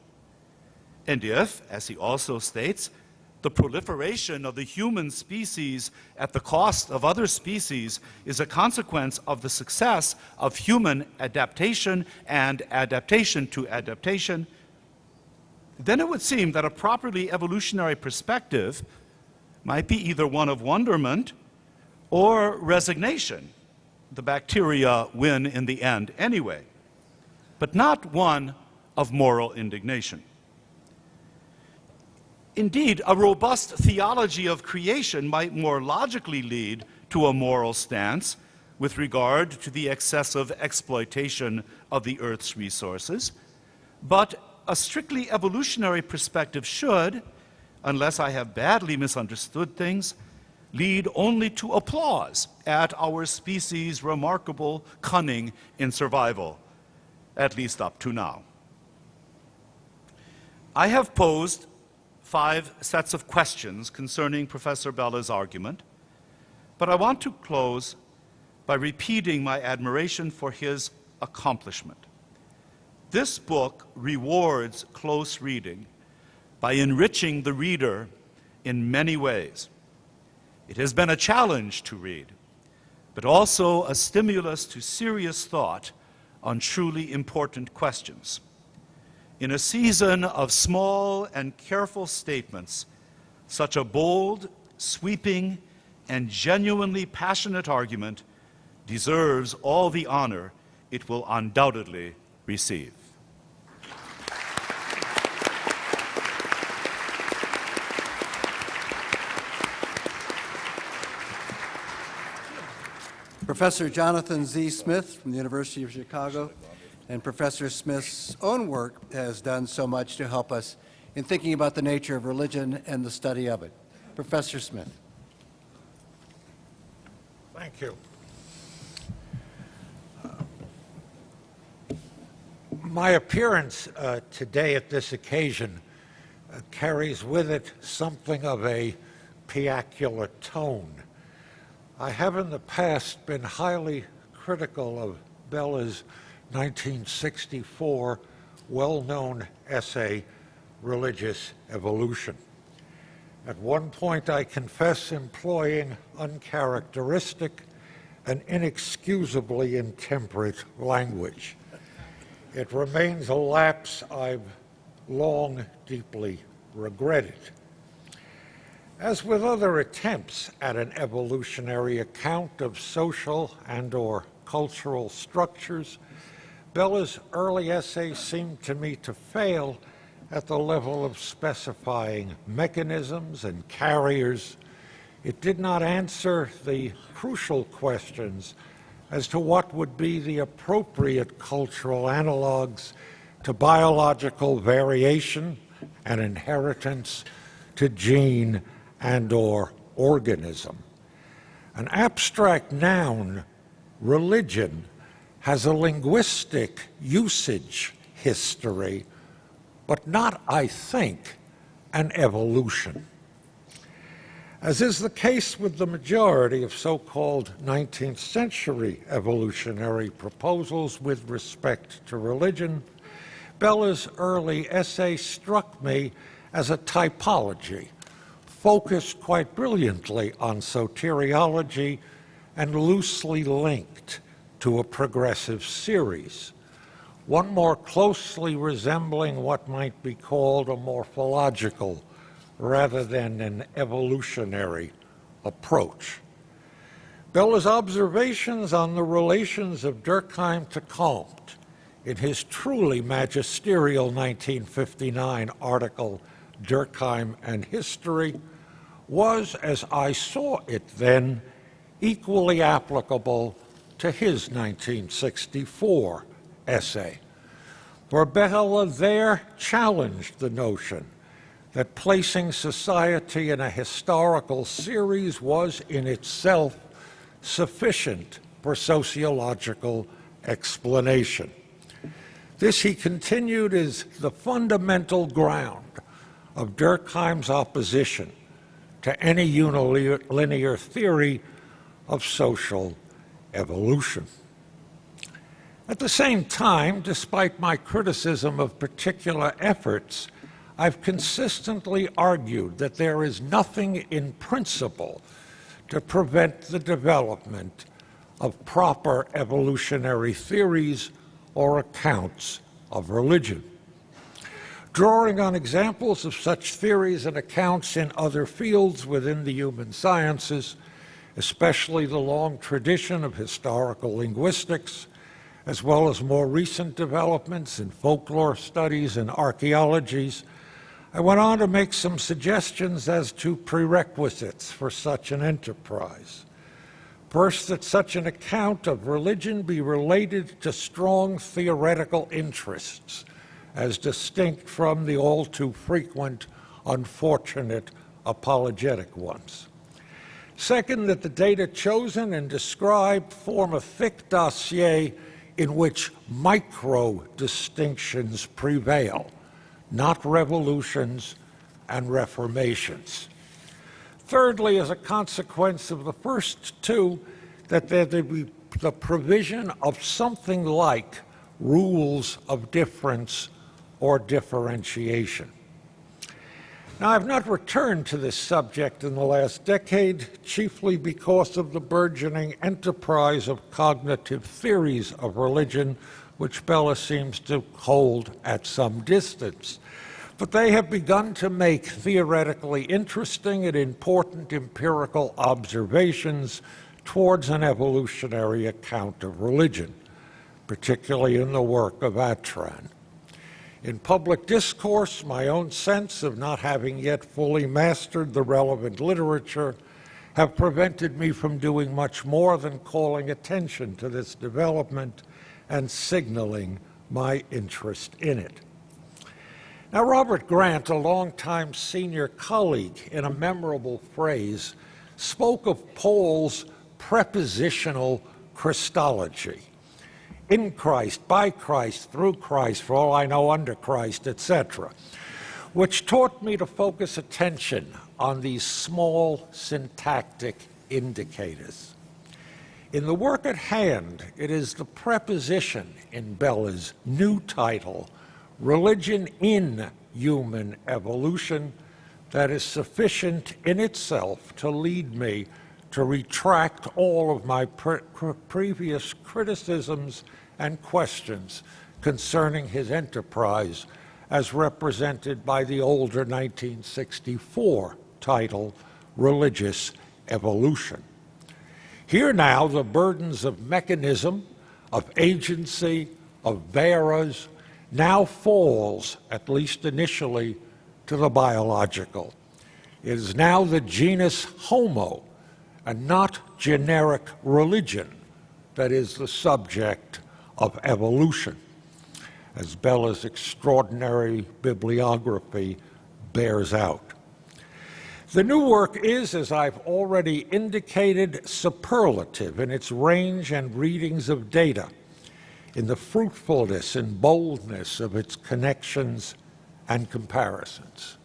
and if, as he also states, the proliferation of the human species at the cost of other species is a consequence of the success of human adaptation and adaptation to adaptation, then it would seem that a properly evolutionary perspective might be either one of wonderment or resignation. The bacteria win in the end anyway, but not one of moral indignation. Indeed, a robust theology of creation might more logically lead to a moral stance with regard to the excessive exploitation of the Earth's resources, but a strictly evolutionary perspective should, unless I have badly misunderstood things, lead only to applause at our species' remarkable cunning in survival, at least up to now. I have posed 5 sets of questions concerning Professor Bellah's argument, but I want to close by repeating my admiration for his accomplishment. This book rewards close reading by enriching the reader in many ways. It has been a challenge to read, but also a stimulus to serious thought on truly important questions. In a season of small and careful statements, such a bold, sweeping, and genuinely passionate argument deserves all the honor it will undoubtedly receive. Professor Jonathan Z. Smith from the University of Chicago, and Professor Smith's own work has done so much to help us in thinking about the nature of religion and the study of it. Professor Smith. Thank you. My appearance today at this occasion carries with it something of a piacular tone. I have in the past been highly critical of Bellah's 1964 well-known essay, Religious Evolution. At one point, I confess employing uncharacteristic and inexcusably intemperate language. It remains a lapse I've long deeply regretted. As with other attempts at an evolutionary account of social and/or cultural structures, Bellah's early essays seemed to me to fail at the level of specifying mechanisms and carriers. It did not answer the crucial questions as to what would be the appropriate cultural analogs to biological variation and inheritance, to gene and/or organism. An abstract noun religion has a linguistic usage history, but not, I think, an evolution. As is the case with the majority of so-called 19th century evolutionary proposals with respect to religion, Bellah's early essay struck me as a typology, focused quite brilliantly on soteriology and loosely linked to a progressive series, one more closely resembling what might be called a morphological rather than an evolutionary approach. Bellah's observations on the relations of Durkheim to Comte in his truly magisterial 1959 article, Durkheim and History, was, as I saw it then, equally applicable to his 1964 essay, where Bellah there challenged the notion that placing society in a historical series was in itself sufficient for sociological explanation. This, he continued, is the fundamental ground of Durkheim's opposition to any unilinear theory of social evolution. At the same time, despite my criticism of particular efforts, I've consistently argued that there is nothing in principle to prevent the development of proper evolutionary theories or accounts of religion. Drawing on examples of such theories and accounts in other fields within the human sciences, especially the long tradition of historical linguistics, as well as more recent developments in folklore studies and archaeologies, I went on to make some suggestions as to prerequisites for such an enterprise. First, that such an account of religion be related to strong theoretical interests, as distinct from the all too frequent, unfortunate, apologetic ones. Second, that the data chosen and described form a thick dossier in which micro-distinctions prevail, not revolutions and reformations. Thirdly, as a consequence of the first two, that there be the provision of something like rules of difference or differentiation. Now, I've not returned to this subject in the last decade, chiefly because of the burgeoning enterprise of cognitive theories of religion, which Bellah seems to hold at some distance. But they have begun to make theoretically interesting and important empirical observations towards an evolutionary account of religion, particularly in the work of Atran. In public discourse, my own sense of not having yet fully mastered the relevant literature have prevented me from doing much more than calling attention to this development and signaling my interest in it. Now, Robert Grant, a longtime senior colleague, in a memorable phrase, spoke of Paul's prepositional Christology. In Christ, by Christ, through Christ, for all I know, under Christ, etc., which taught me to focus attention on these small syntactic indicators. In the work at hand, it is the preposition in Bellah's new title, Religion in Human Evolution, that is sufficient in itself to lead me to retract all of my previous criticisms and questions concerning his enterprise as represented by the older 1964 title, Religious Evolution. Here now, the burdens of mechanism, of agency, of bearers, now falls, at least initially, to the biological. It is now the genus Homo, and not generic religion, that is the subject of evolution, as Bellah's extraordinary bibliography bears out. The new work is, as I've already indicated, superlative in its range and readings of data, in the fruitfulness and boldness of its connections and comparisons.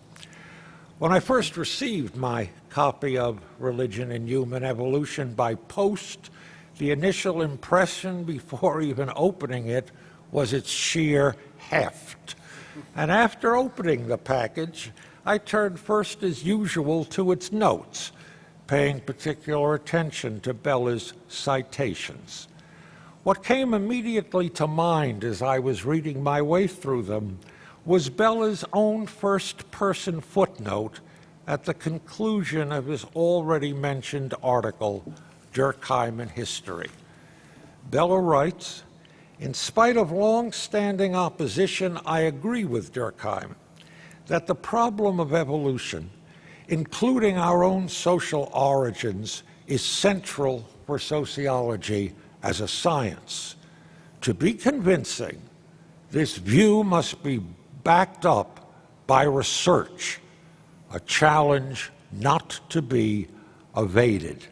When I first received my copy of Religion and Human Evolution by post, the initial impression before even opening it was its sheer heft. And after opening the package, I turned first, as usual, to its notes, paying particular attention to Bellah's citations. What came immediately to mind as I was reading my way through them was Bellah's own first-person footnote at the conclusion of his already mentioned article, Durkheim History. Bellah writes, "In spite of long-standing opposition, I agree with Durkheim that the problem of evolution, including our own social origins, is central for sociology as a science. To be convincing, this view must be backed up by research, a challenge not to be evaded."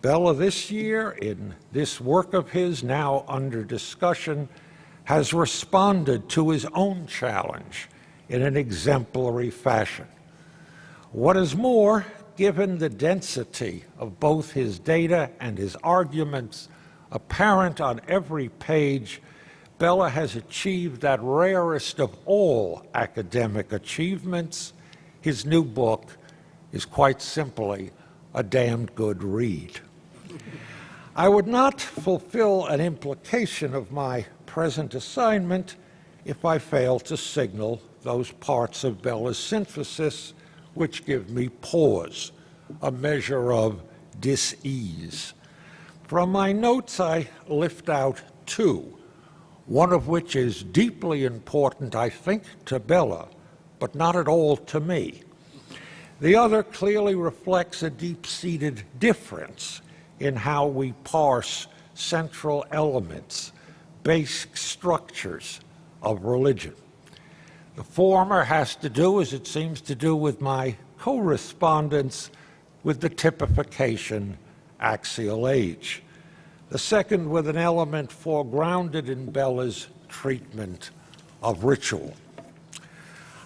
Bellah this year, in this work of his now under discussion, has responded to his own challenge in an exemplary fashion. What is more, given the density of both his data and his arguments, apparent on every page, Bellah has achieved that rarest of all academic achievements. His new book is quite simply a damned good read. I would not fulfill an implication of my present assignment if I fail to signal those parts of Bellah's synthesis which give me pause, a measure of dis-ease. From my notes, I lift out two, one of which is deeply important, I think, to Bellah, but not at all to me. The other clearly reflects a deep-seated difference in how we parse central elements, basic structures of religion. The former has to do, as it seems to do with my correspondence, with the typification axial age. The second with an element foregrounded in Bellah's treatment of ritual.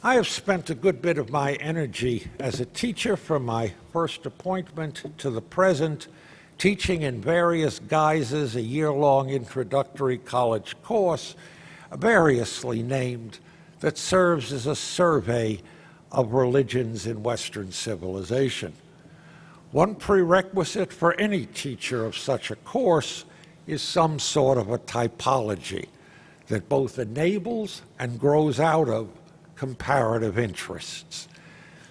I have spent a good bit of my energy as a teacher from my first appointment to the present, teaching in various guises a year-long introductory college course, variously named, that serves as a survey of religions in Western civilization. One prerequisite for any teacher of such a course is some sort of a typology that both enables and grows out of comparative interests.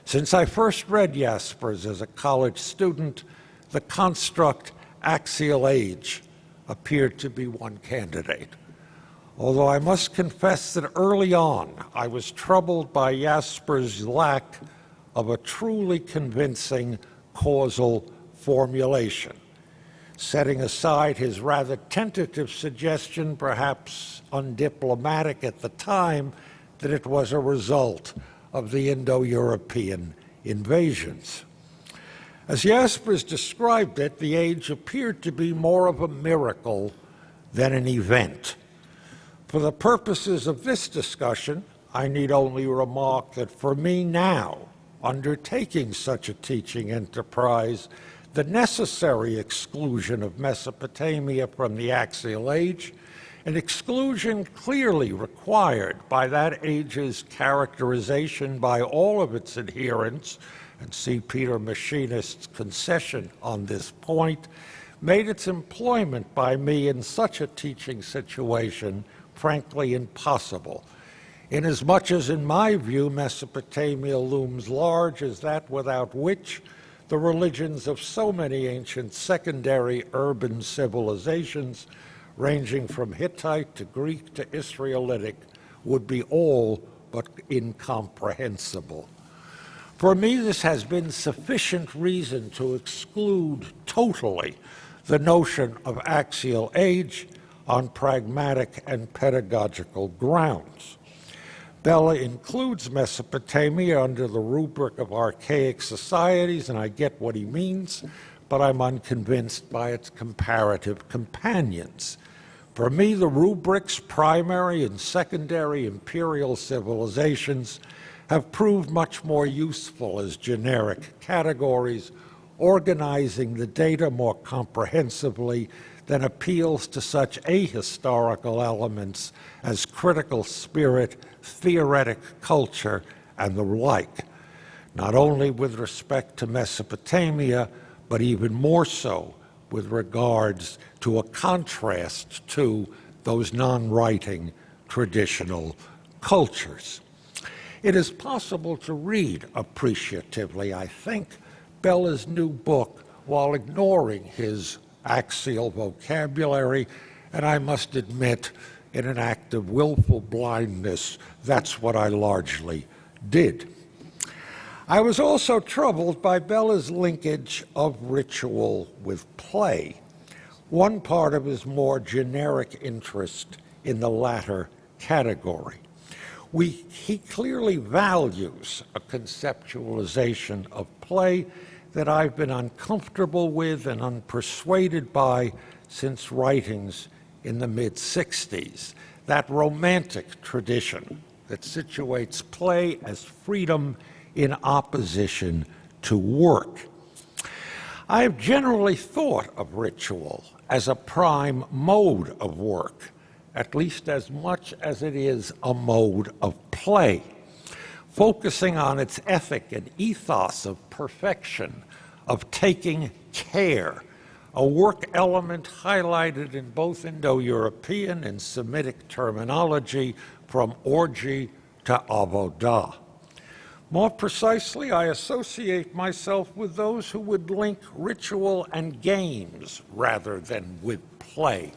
Since I first read Jaspers as a college student, the construct axial age appeared to be one candidate. Although I must confess that early on I was troubled by Jaspers' lack of a truly convincing causal formulation, setting aside his rather tentative suggestion, perhaps undiplomatic at the time, that it was a result of the Indo-European invasions. As Jaspers described it, the age appeared to be more of a miracle than an event. For the purposes of this discussion, I need only remark that for me now, undertaking such a teaching enterprise, the necessary exclusion of Mesopotamia from the axial age, an exclusion clearly required by that age's characterization by all of its adherents, and see Peter Machinist's concession on this point, made its employment by me in such a teaching situation frankly impossible, inasmuch as, in my view, Mesopotamia looms large as that without which the religions of so many ancient secondary urban civilizations, ranging from Hittite to Greek to Israelitic, would be all but incomprehensible. For me, this has been sufficient reason to exclude totally the notion of axial age on pragmatic and pedagogical grounds. Bellah includes Mesopotamia under the rubric of archaic societies, and I get what he means, but I'm unconvinced by its comparative companions. For me, the rubrics, primary and secondary imperial civilizations, have proved much more useful as generic categories, organizing the data more comprehensively than appeals to such ahistorical elements as critical spirit, theoretic culture, and the like, not only with respect to Mesopotamia, but even more so with regards to a contrast to those non-writing traditional cultures. It is possible to read appreciatively, I think, Bellah's new book while ignoring his axial vocabulary, and I must admit, in an act of willful blindness, that's what I largely did. I was also troubled by Bellah's linkage of ritual with play, one part of his more generic interest in the latter category. He clearly values a conceptualization of play that I've been uncomfortable with and unpersuaded by since writings in the mid-60s, that romantic tradition that situates play as freedom in opposition to work. I have generally thought of ritual as a prime mode of work, at least as much as it is a mode of play, focusing on its ethic and ethos of perfection, of taking care, a work element highlighted in both Indo-European and Semitic terminology from orgy to avodah. More precisely, I associate myself with those who would link ritual and games rather than with play,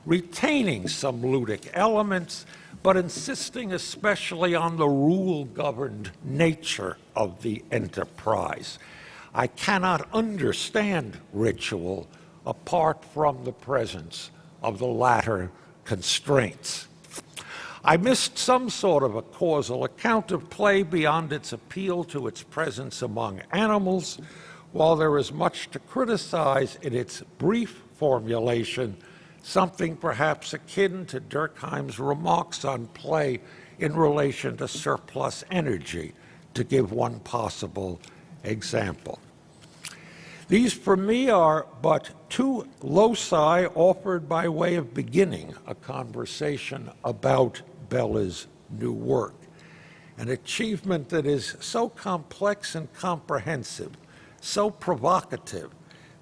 retaining some ludic elements, but insisting especially on the rule-governed nature of the enterprise. I cannot understand ritual apart from the presence of the latter constraints. I missed some sort of a causal account of play beyond its appeal to its presence among animals, while there is much to criticize in its brief formulation, something perhaps akin to Durkheim's remarks on play in relation to surplus energy, to give one possible example. These, for me, are but two loci offered by way of beginning a conversation about Bellah's new work, an achievement that is so complex and comprehensive, so provocative,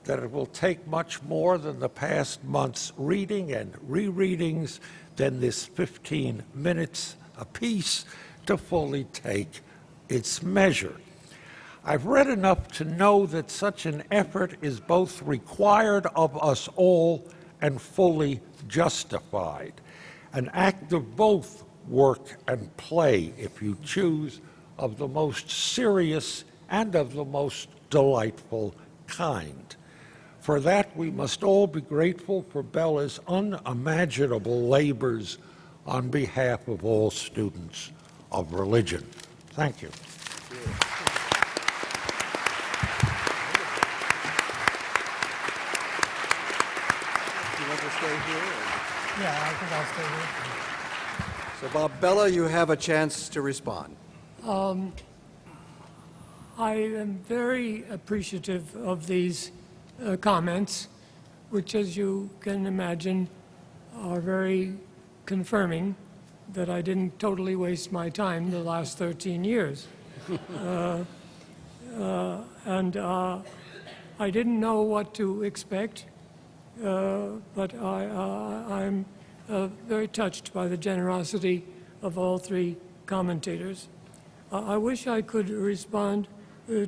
that it will take much more than the past month's reading and rereadings than this 15 minutes apiece to fully take its measure. I've read enough to know that such an effort is both required of us all and fully justified, an act of both work and play, if you choose, of the most serious and of the most delightful kind. For that, we must all be grateful for Bellah's unimaginable labors on behalf of all students of religion. Thank you. Yeah, I think I'll stay here. So, Bob Bellah, you have a chance to respond. I am very appreciative of these comments, which, as you can imagine, are very confirming that I didn't totally waste my time the last 13 years. I didn't know what to expect, but I'm very touched by the generosity of all three commentators. I wish I could respond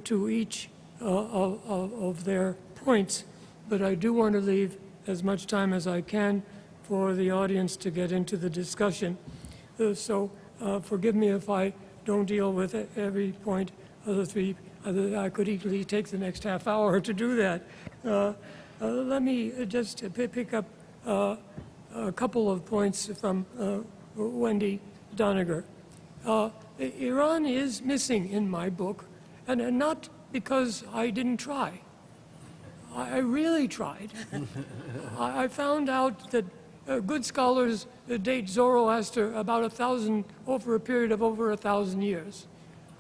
to each of their points, but I do want to leave as much time as I can for the audience to get into the discussion. So forgive me if I don't deal with every point of the three. I could easily take the next half hour to do that. Let me just pick up a couple of points from Wendy Doniger. Iran is missing in my book, and not because I didn't try. I really tried. I found out that good scholars date Zoroaster about 1,000, over a period of over 1,000 years.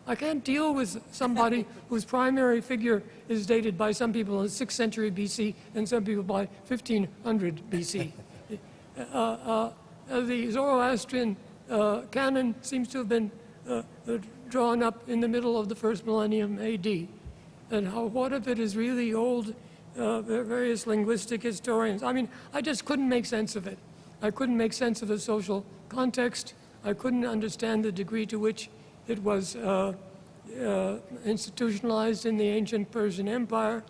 I can't deal with somebody whose primary figure is dated by some people in the 6th century BC and some people by 1500 BC. The Zoroastrian canon seems to have been drawn up in the middle of the first millennium AD. And what of it is really old? Various linguistic historians. I mean, I just couldn't make sense of it. I couldn't make sense of the social context. I couldn't understand the degree to which it was institutionalized in the ancient Persian Empire,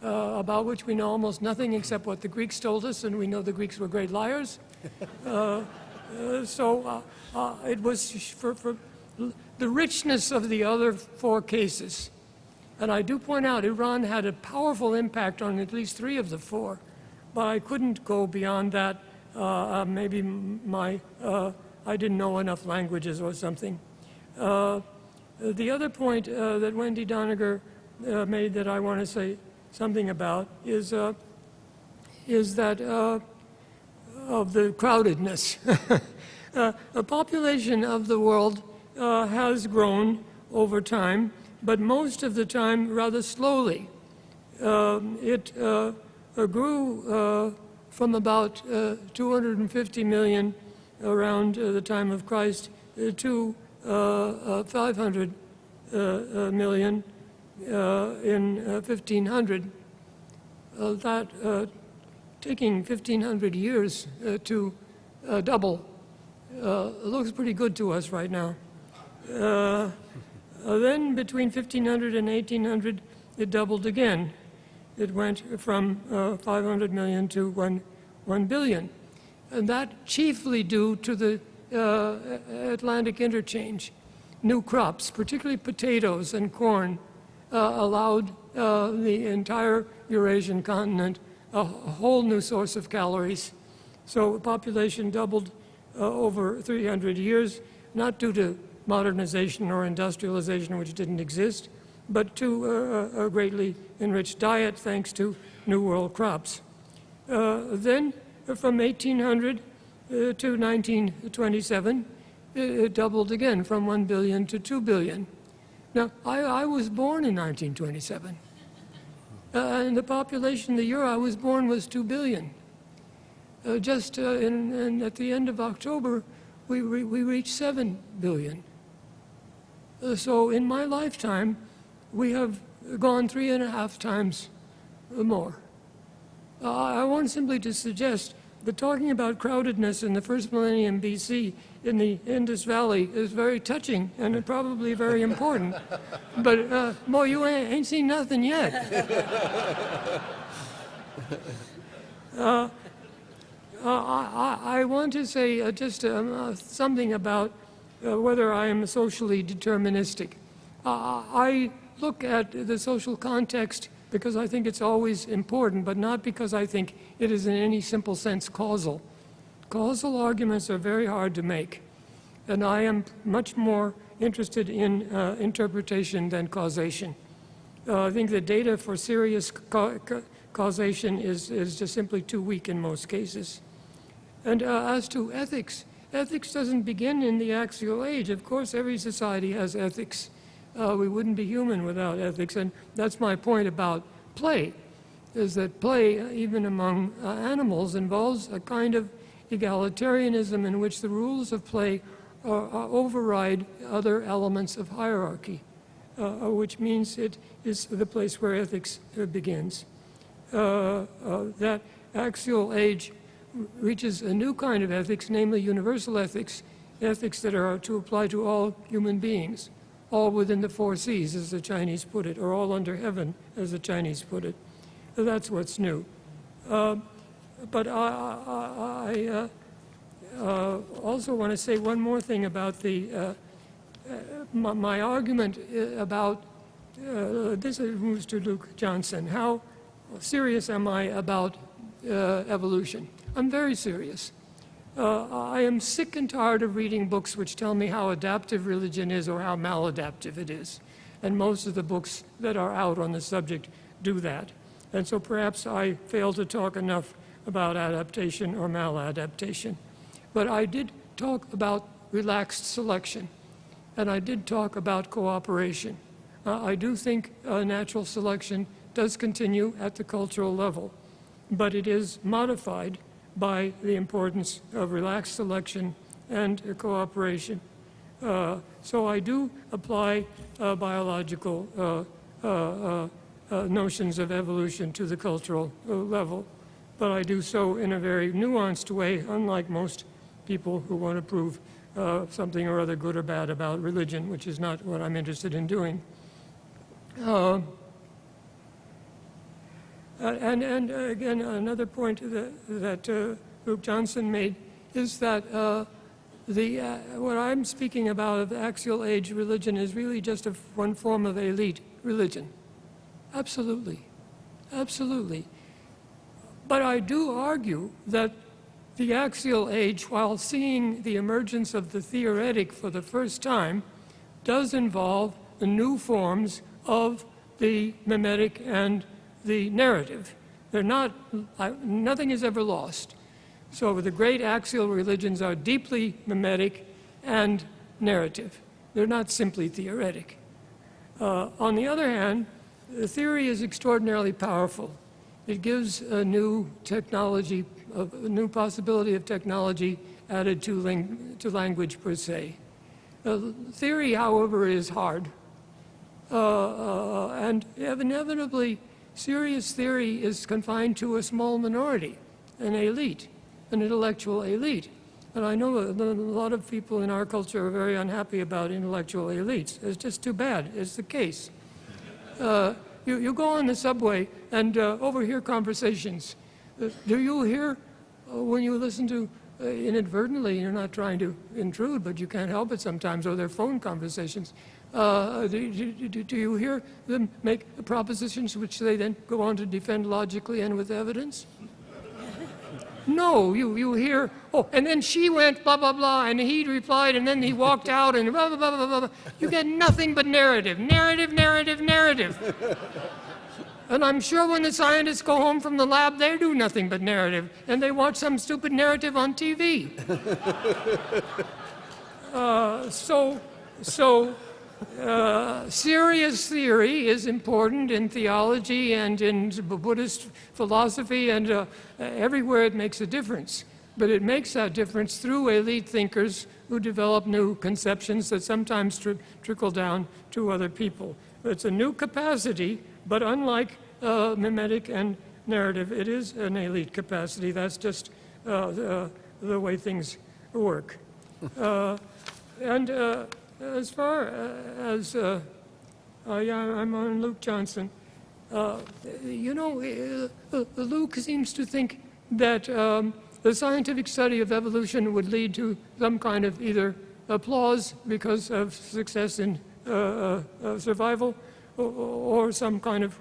about which we know almost nothing except what the Greeks told us, and we know the Greeks were great liars. So it was for the richness of the other four cases. And I do point out Iran had a powerful impact on at least 3 of the 4, but I couldn't go beyond that. Maybe I didn't know enough languages or something. The other point that Wendy Doniger made that I want to say something about is that of the crowdedness. The population of the world has grown over time, but most of the time rather slowly. It grew from about 250 million around the time of Christ to 500 million in 1500. Taking 1500 years to double looks pretty good to us right now. Then between 1500 and 1800, it doubled again. It went from 500 million to 1 billion. And that chiefly due to the Atlantic interchange. New crops, particularly potatoes and corn, allowed the entire Eurasian continent a whole new source of calories. So the population doubled over 300 years, not due to modernization or industrialization, which didn't exist, but to a greatly enriched diet thanks to New World crops. Then from 1800 to 1927, it doubled again from 1 billion to 2 billion. Now, I was born in 1927, and the population the year I was born was 2 billion. At the end of October, we reached 7 billion. So in my lifetime, we have gone 3.5 times more. I want simply to suggest that talking about crowdedness in the first millennium BC in the Indus Valley is very touching and probably very important. But, boy, you ain't seen nothing yet. I want to say just something about whether I am socially deterministic. I look at the social context because I think it's always important, but not because I think it is in any simple sense causal. Causal arguments are very hard to make, and I am much more interested in interpretation than causation. I think the data for serious causation is just simply too weak in most cases. And as to ethics, ethics doesn't begin in the axial age. Of course, every society has ethics. We wouldn't be human without ethics, and that's my point about play, is that play, even among animals, involves a kind of egalitarianism in which the rules of play override other elements of hierarchy, which means it is the place where ethics begins. That axial age reaches a new kind of ethics, namely universal ethics, ethics that are to apply to all human beings, all within the 4 C's, as the Chinese put it, or all under heaven, as the Chinese put it. That's what's new. But I also want to say one more thing about my argument about, this moves to Luke Johnson. How serious am I about evolution? I'm very serious. I am sick and tired of reading books which tell me how adaptive religion is or how maladaptive it is. And most of the books that are out on the subject do that. And so perhaps I fail to talk enough about adaptation or maladaptation. But I did talk about relaxed selection, and I did talk about cooperation. I do think natural selection does continue at the cultural level, but it is modified by the importance of relaxed selection and cooperation. So I do apply biological notions of evolution to the cultural level, but I do so in a very nuanced way, unlike most people who want to prove something or other good or bad about religion, which is not what I'm interested in doing. And again, another point that Luke Johnson made is that what I'm speaking about of axial age religion is really just one form of elite religion. Absolutely. Absolutely. But I do argue that the axial age, while seeing the emergence of the theoretic for the first time, does involve the new forms of the mimetic and the narrative. They're not, nothing is ever lost. So the great axial religions are deeply mimetic and narrative. They're not simply theoretic. On the other hand, the theory is extraordinarily powerful. It gives a new technology, a new possibility of technology added to language per se. Theory, however, is hard. And inevitably, serious theory is confined to a small minority, an elite, an intellectual elite. And I know a lot of people in our culture are very unhappy about intellectual elites. It's just too bad. It's the case. You go on the subway and overhear conversations. Do you hear, when you listen to, inadvertently, you're not trying to intrude, but you can't help it sometimes, or they're phone conversations. Do you hear them make propositions which they then go on to defend logically and with evidence? No, you hear, oh, and then she went blah, blah, blah, and he replied, and then he walked out, and blah, blah, blah, blah, blah. You get nothing but narrative, narrative, narrative, narrative. And I'm sure when the scientists go home from the lab, they do nothing but narrative, and they watch some stupid narrative on TV. Serious theory is important in theology and in Buddhist philosophy, and everywhere it makes a difference. But it makes that difference through elite thinkers who develop new conceptions that sometimes trickle down to other people. It's a new capacity, but unlike mimetic and narrative, it is an elite capacity. That's just the way things work. As far as, I'm on Luke Johnson. Luke seems to think that the scientific study of evolution would lead to some kind of either applause because of success in survival or some kind of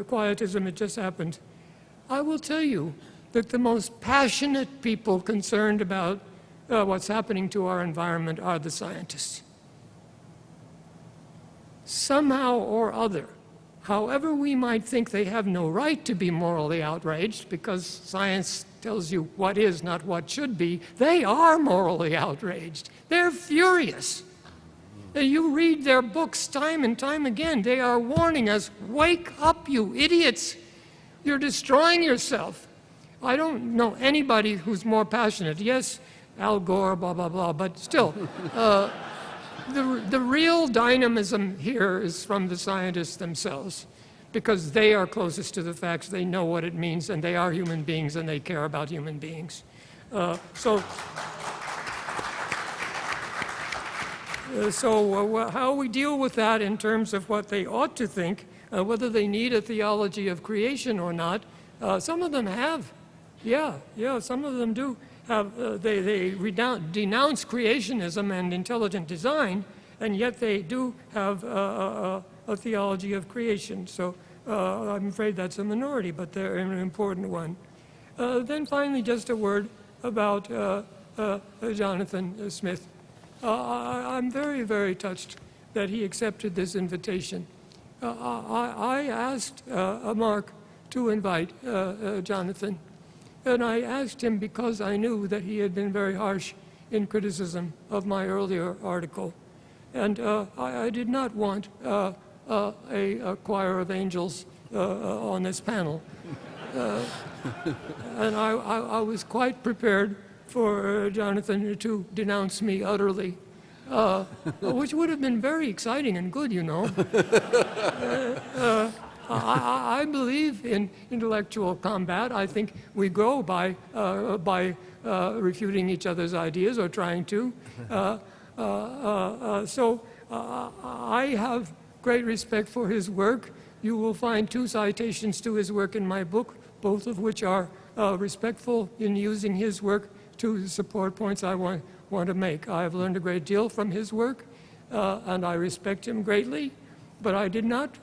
quietism. It just happened. I will tell you that the most passionate people concerned about what's happening to our environment are the scientists. Somehow or other, however we might think they have no right to be morally outraged because science tells you what is, not what should be, they are morally outraged. They're furious. You read their books time and time again. They are warning us, wake up, you idiots. You're destroying yourself. I don't know anybody who's more passionate. Yes, Al Gore, blah, blah, blah, but still. The real dynamism here is from the scientists themselves, because they are closest to the facts, they know what it means, and they are human beings, and they care about human beings. So how we deal with that in terms of what they ought to think, whether they need a theology of creation or not, some of them have. Yeah, some of them do. They denounce creationism and intelligent design, and yet they do have a theology of creation. So I'm afraid that's a minority, but they're an important one. Then finally, just a word about Jonathan Smith. I'm very, very touched that he accepted this invitation. I asked Mark to invite Jonathan, and I asked him because I knew that he had been very harsh in criticism of my earlier article. And I did not want a choir of angels on this panel. And I was quite prepared for Jonathan to denounce me utterly, which would have been very exciting and good, you know. I believe in intellectual combat. I think we grow by refuting each other's ideas or trying to. So I have great respect for his work. You will find 2 citations to his work in my book, both of which are respectful in using his work to support points I want to make. I have learned a great deal from his work, and I respect him greatly, but I did not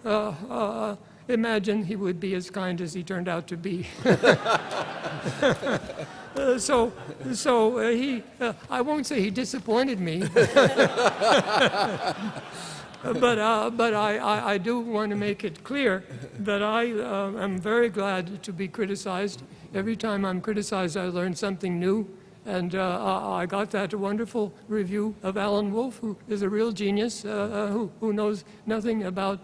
imagine he would be as kind as he turned out to be. So I won't say he disappointed me, but I do want to make it clear that I am very glad to be criticized. Every time I'm criticized, I learn something new. And I got that wonderful review of Alan Wolfe, who is a real genius, who knows nothing about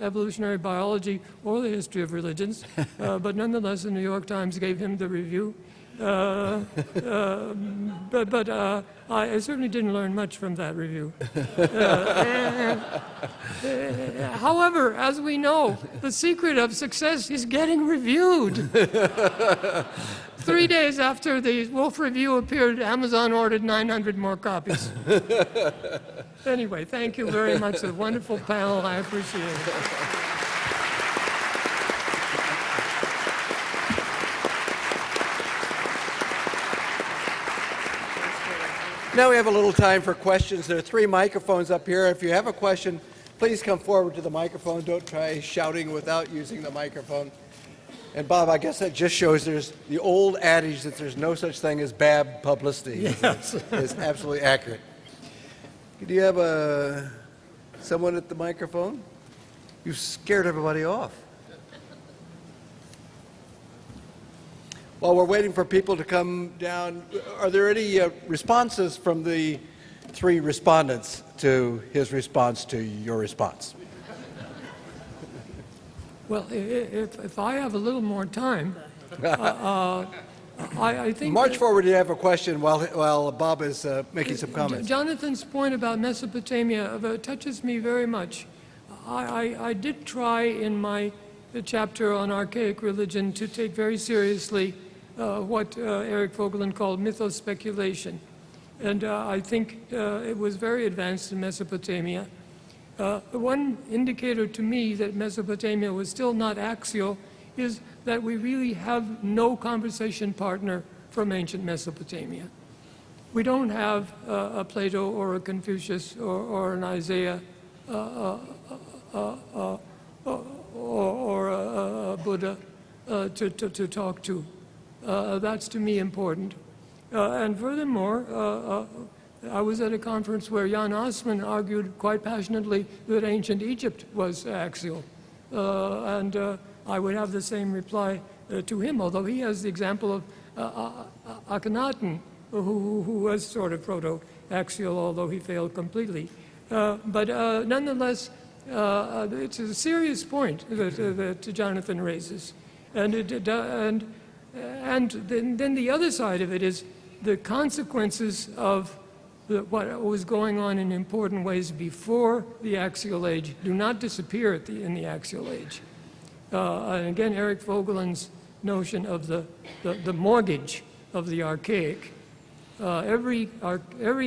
evolutionary biology or the history of religions. But nonetheless, the New York Times gave him the review. But I certainly didn't learn much from that review. However, as we know, the secret of success is getting reviewed. 3 days after the Wolf Review appeared, Amazon ordered 900 more copies. Anyway, thank you very much. A wonderful panel. I appreciate it. Now we have a little time for questions. There are 3 microphones up here. If you have a question, please come forward to the microphone. Don't try shouting without using the microphone. And Bob, I guess that just shows there's the old adage that there's no such thing as bad publicity. Yes. is absolutely accurate. Do you have someone at the microphone? You scared everybody off. While we're waiting for people to come down, are there any responses from the 3 respondents to his response to your response? Well, if I have a little more time, I think... March forward, you have a question while Bob is making some comments. Jonathan's point about Mesopotamia touches me very much. I did try in my chapter on archaic religion to take very seriously what Eric Vogelin called mythospeculation. And I think it was very advanced in Mesopotamia. One indicator to me that Mesopotamia was still not axial is that we really have no conversation partner from ancient Mesopotamia. We don't have a Plato or a Confucius or an Isaiah or a Buddha to talk to. That's to me important. And furthermore, I was at a conference where Jan Assmann argued quite passionately that ancient Egypt was axial. And I would have the same reply to him, although he has the example of Akhenaten, who was sort of proto-axial, although he failed completely. But nonetheless, it's a serious point that Jonathan raises. And then the other side of it is the consequences of what was going on in important ways before the axial age do not disappear in the axial age. And again, Eric Vogelin's notion of the mortgage of the archaic. Every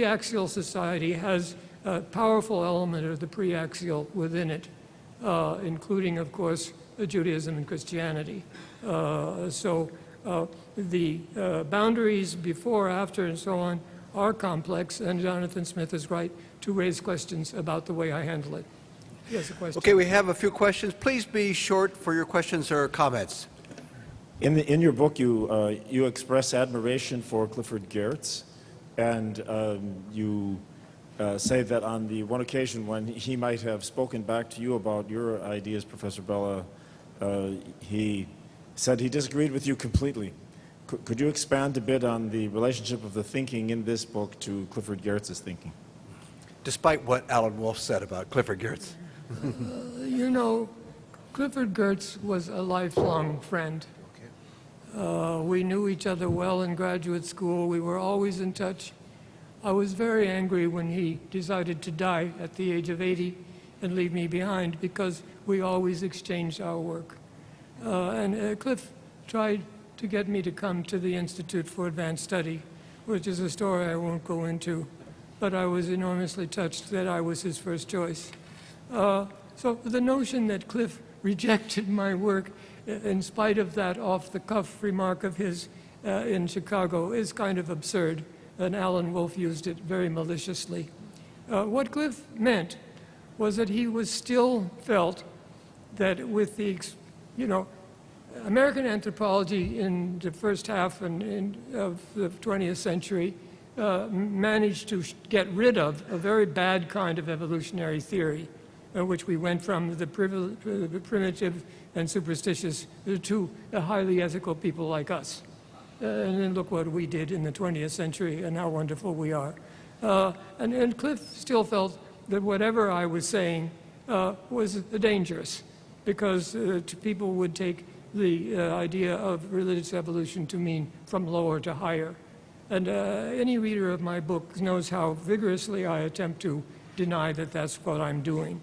axial society has a powerful element of the pre-axial within it, including, of course, Judaism and Christianity. So the boundaries before, after, and so on are complex, and Jonathan Smith is right to raise questions about the way I handle it. Yes, a question. Okay, we have a few questions. Please be short for your questions or comments. In your book, you express admiration for Clifford Geertz, and you say that on the one occasion when he might have spoken back to you about your ideas, Professor Bellah, he said he disagreed with you completely. Could you expand a bit on the relationship of the thinking in this book to Clifford Geertz's thinking? Despite what Alan Wolfe said about Clifford Geertz. You know, Clifford Geertz was a lifelong friend. We knew each other well in graduate school. We were always in touch. I was very angry when he decided to die at the age of 80 and leave me behind because we always exchanged our work. Cliff tried to get me to come to the Institute for Advanced Study, which is a story I won't go into, but I was enormously touched that I was his first choice. So the notion that Cliff rejected my work in spite of that off-the-cuff remark of his in Chicago is kind of absurd, and Alan Wolfe used it very maliciously. What Cliff meant was that he was still felt that with the, American anthropology in the first half of the 20th century managed to get rid of a very bad kind of evolutionary theory, which we went from the primitive and superstitious to the highly ethical people like us. And then look what we did in the 20th century and how wonderful we are. And Cliff still felt that whatever I was saying was dangerous because people would take the idea of religious evolution to mean from lower to higher. And any reader of my book knows how vigorously I attempt to deny that that's what I'm doing.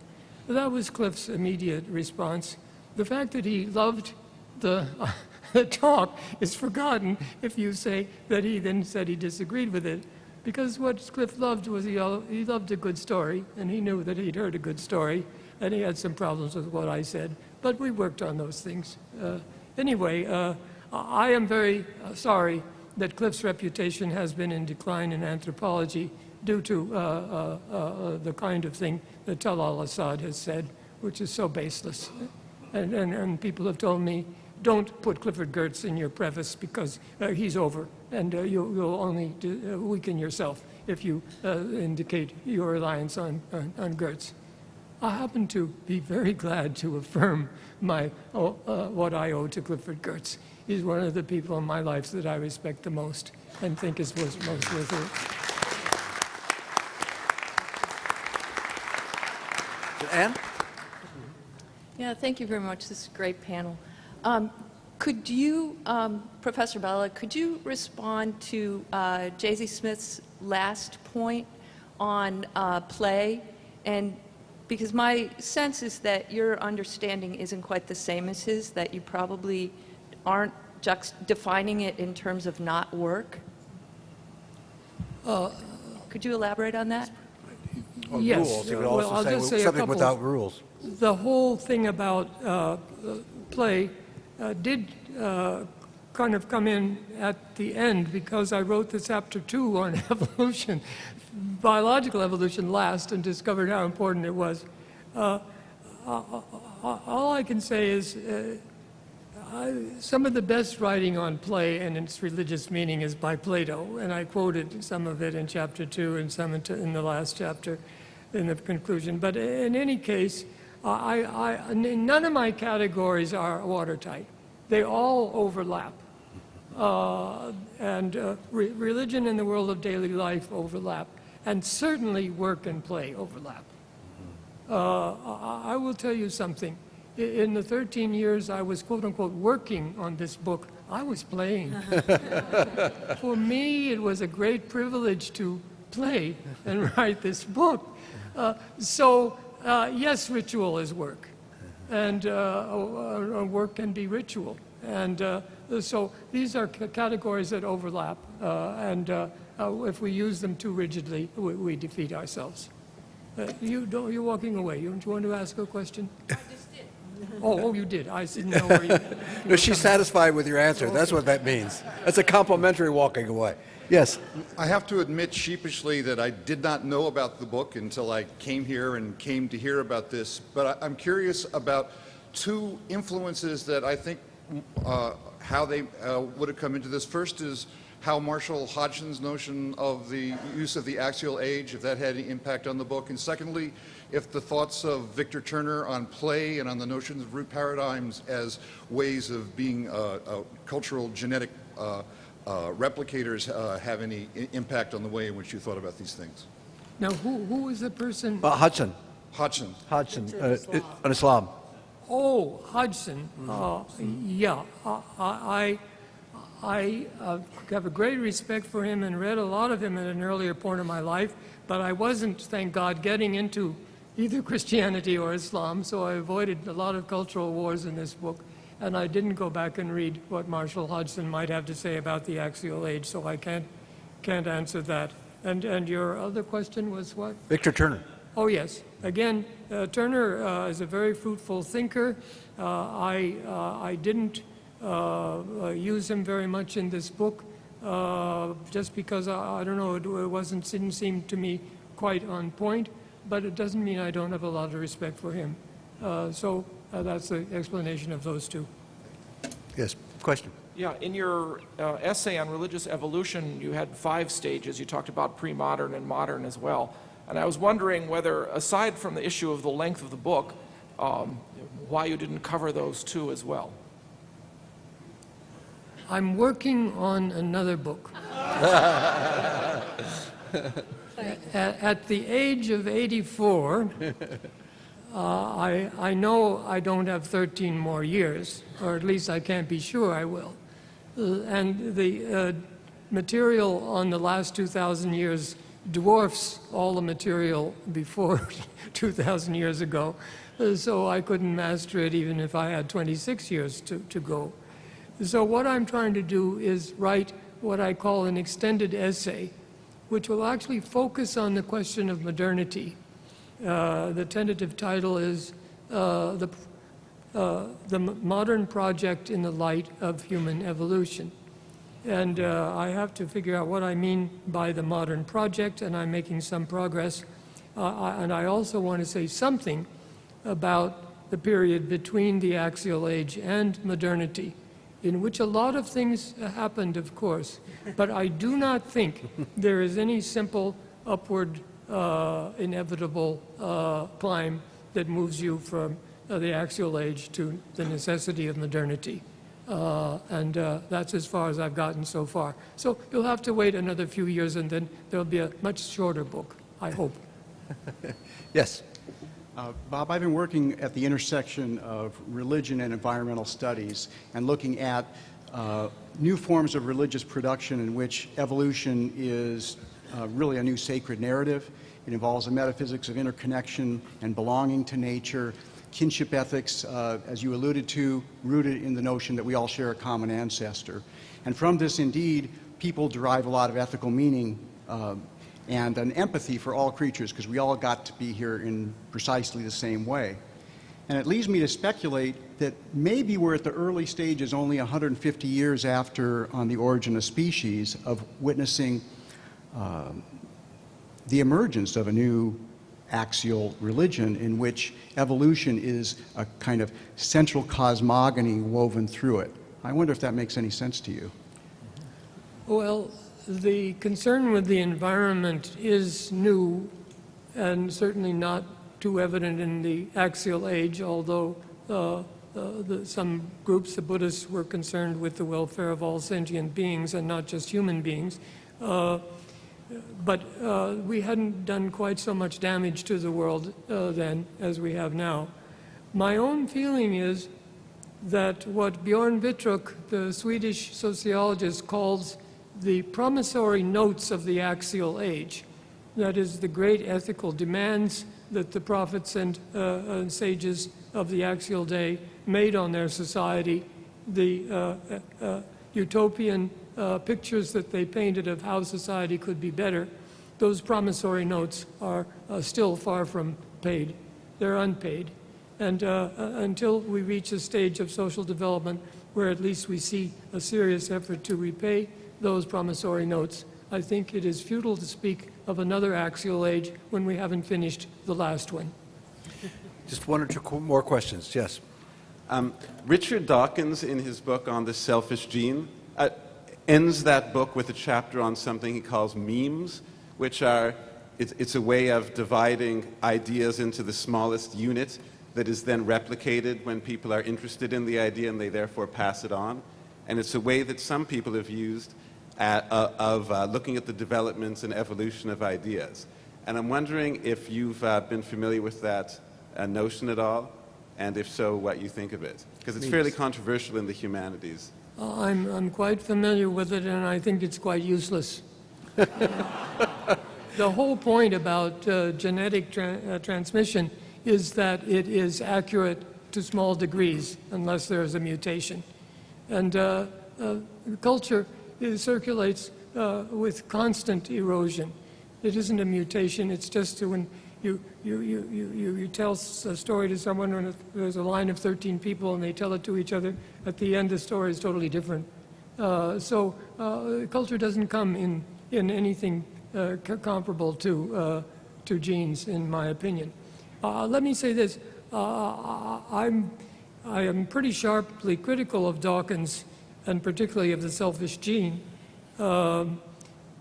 That was Cliff's immediate response. The fact that he loved the talk is forgotten if you say that he then said he disagreed with it. Because what Cliff loved was he loved a good story, and he knew that he'd heard a good story, and he had some problems with what I said. But we worked on those things. Anyway, I am very sorry that Cliff's reputation has been in decline in anthropology due to the kind of thing that Tal al-Assad has said, which is so baseless. And people have told me, don't put Clifford Geertz in your preface because he's over, and you'll only weaken yourself if you indicate your reliance on Geertz. I happen to be very glad to affirm what I owe to Clifford Geertz. He's one of the people in my life that I respect the most and think is most worth it. Anne? Yeah, thank you very much. This is a great panel. Could you, Professor Bellah, could you respond to J.Z. Smith's last point on play? And because my sense is that your understanding isn't quite the same as his, that you probably aren't defining it in terms of not work. Could you elaborate on that? Or Yes. rules. You could Well, also I'll say just say a something couple without rules. The whole thing about play did kind of come in at the end because I wrote the chapter 2 on evolution, biological evolution last, and discovered how important it was. All I can say is some of the best writing on play and its religious meaning is by Plato, and I quoted some of it in chapter 2 and some in the last chapter in the conclusion. But in any case, none of my categories are watertight. They all overlap. Religion and the world of daily life overlap. And certainly work and play overlap. I will tell you something. In the 13 years I was, quote unquote, working on this book, I was playing. For me, it was a great privilege to play and write this book. Yes, ritual is work, and work can be ritual. And so these are categories that overlap, if we use them too rigidly, we defeat ourselves. You're walking away. Do you want to ask a question? I just did. Oh, you did. I didn't know where you... No, she's satisfied with your answer. That's what that means. That's a complimentary walking away. Yes. I have to admit sheepishly that I did not know about the book until I came here and came to hear about this. But I'm curious about two influences that I think how they would have come into this. First is how Marshall Hodgson's notion of the use of the axial age, if that had any impact on the book. And secondly, if the thoughts of Victor Turner on play and on the notions of root paradigms as ways of being cultural genetic replicators have any impact on the way in which you thought about these things. Now, who was the person? Hodgson. Hodgson. Hodgson, on Islam. Oh, Hodgson. Yeah, I have a great respect for him and read a lot of him at an earlier point of my life, but I wasn't, thank God, getting into either Christianity or Islam, so I avoided a lot of cultural wars in this book, and I didn't go back and read what Marshall Hodgson might have to say about the axial age, so I can't answer that. And your other question was what? Victor Turner. Oh, yes. Again, Turner is a very fruitful thinker. I didn't use him very much in this book just because, I don't know, didn't seem to me quite on point, but it doesn't mean I don't have a lot of respect for him. So that's the explanation of those two. Yes, question. Yeah, in your essay on religious evolution, you had 5 stages. You talked about pre-modern and modern as well. And I was wondering whether, aside from the issue of the length of the book, why you didn't cover those 2 as well. I'm working on another book. At the age of 84, I know I don't have 13 more years, or at least I can't be sure I will. And the material on the last 2,000 years dwarfs all the material before 2,000 years ago, so I couldn't master it even if I had 26 years to go. So what I'm trying to do is write what I call an extended essay, which will actually focus on the question of modernity. The tentative title is the Modern Project in the Light of Human Evolution. And I have to figure out what I mean by the modern project, and I'm making some progress. And I also want to say something about the period between the axial age and modernity, in which a lot of things happened, of course, but I do not think there is any simple upward inevitable climb that moves you from the axial age to the necessity of modernity. And that's as far as I've gotten so far. So you'll have to wait another few years, and then there'll be a much shorter book, I hope. Yes. Bob, I've been working at the intersection of religion and environmental studies and looking at new forms of religious production in which evolution is really a new sacred narrative. It involves a metaphysics of interconnection and belonging to nature, kinship ethics, as you alluded to, rooted in the notion that we all share a common ancestor. And from this, indeed, people derive a lot of ethical meaning and an empathy for all creatures, because we all got to be here in precisely the same way. And it leads me to speculate that maybe we're at the early stages, only 150 years after On the Origin of Species, of witnessing the emergence of a new axial religion in which evolution is a kind of central cosmogony woven through it. I wonder if that makes any sense to you. Well, the concern with the environment is new and certainly not too evident in the axial age, although some groups, the Buddhists, were concerned with the welfare of all sentient beings and not just human beings. But we hadn't done quite so much damage to the world then as we have now. My own feeling is that what Björn Vittruk, the Swedish sociologist, calls the promissory notes of the axial age, that is, the great ethical demands that the prophets and sages of the axial day made on their society, the utopian pictures that they painted of how society could be better, those promissory notes are still far from paid. They're unpaid. And until we reach a stage of social development where at least we see a serious effort to repay those promissory notes, I think it is futile to speak of another axial age when we haven't finished the last one. Just one or two more questions. Yes. Richard Dawkins, in his book on the selfish gene, ends that book with a chapter on something he calls memes, which are, it's a way of dividing ideas into the smallest unit that is then replicated when people are interested in the idea and they therefore pass it on. And it's a way that some people have used of looking at the developments and evolution of ideas. And I'm wondering if you've been familiar with that notion at all, and if so, what you think of it. Because it's fairly controversial in the humanities. I'm quite familiar with it, and I think it's quite useless. The whole point about genetic transmission is that it is accurate to small degrees, unless there is a mutation. And culture circulates with constant erosion. It isn't a mutation, it's just when you tell a story to someone when there's a line of 13 people and they tell it to each other, at the end the story is totally different. So culture doesn't come in anything comparable to genes, in my opinion. Let me say this, I am pretty sharply critical of Dawkins, and particularly of the selfish gene,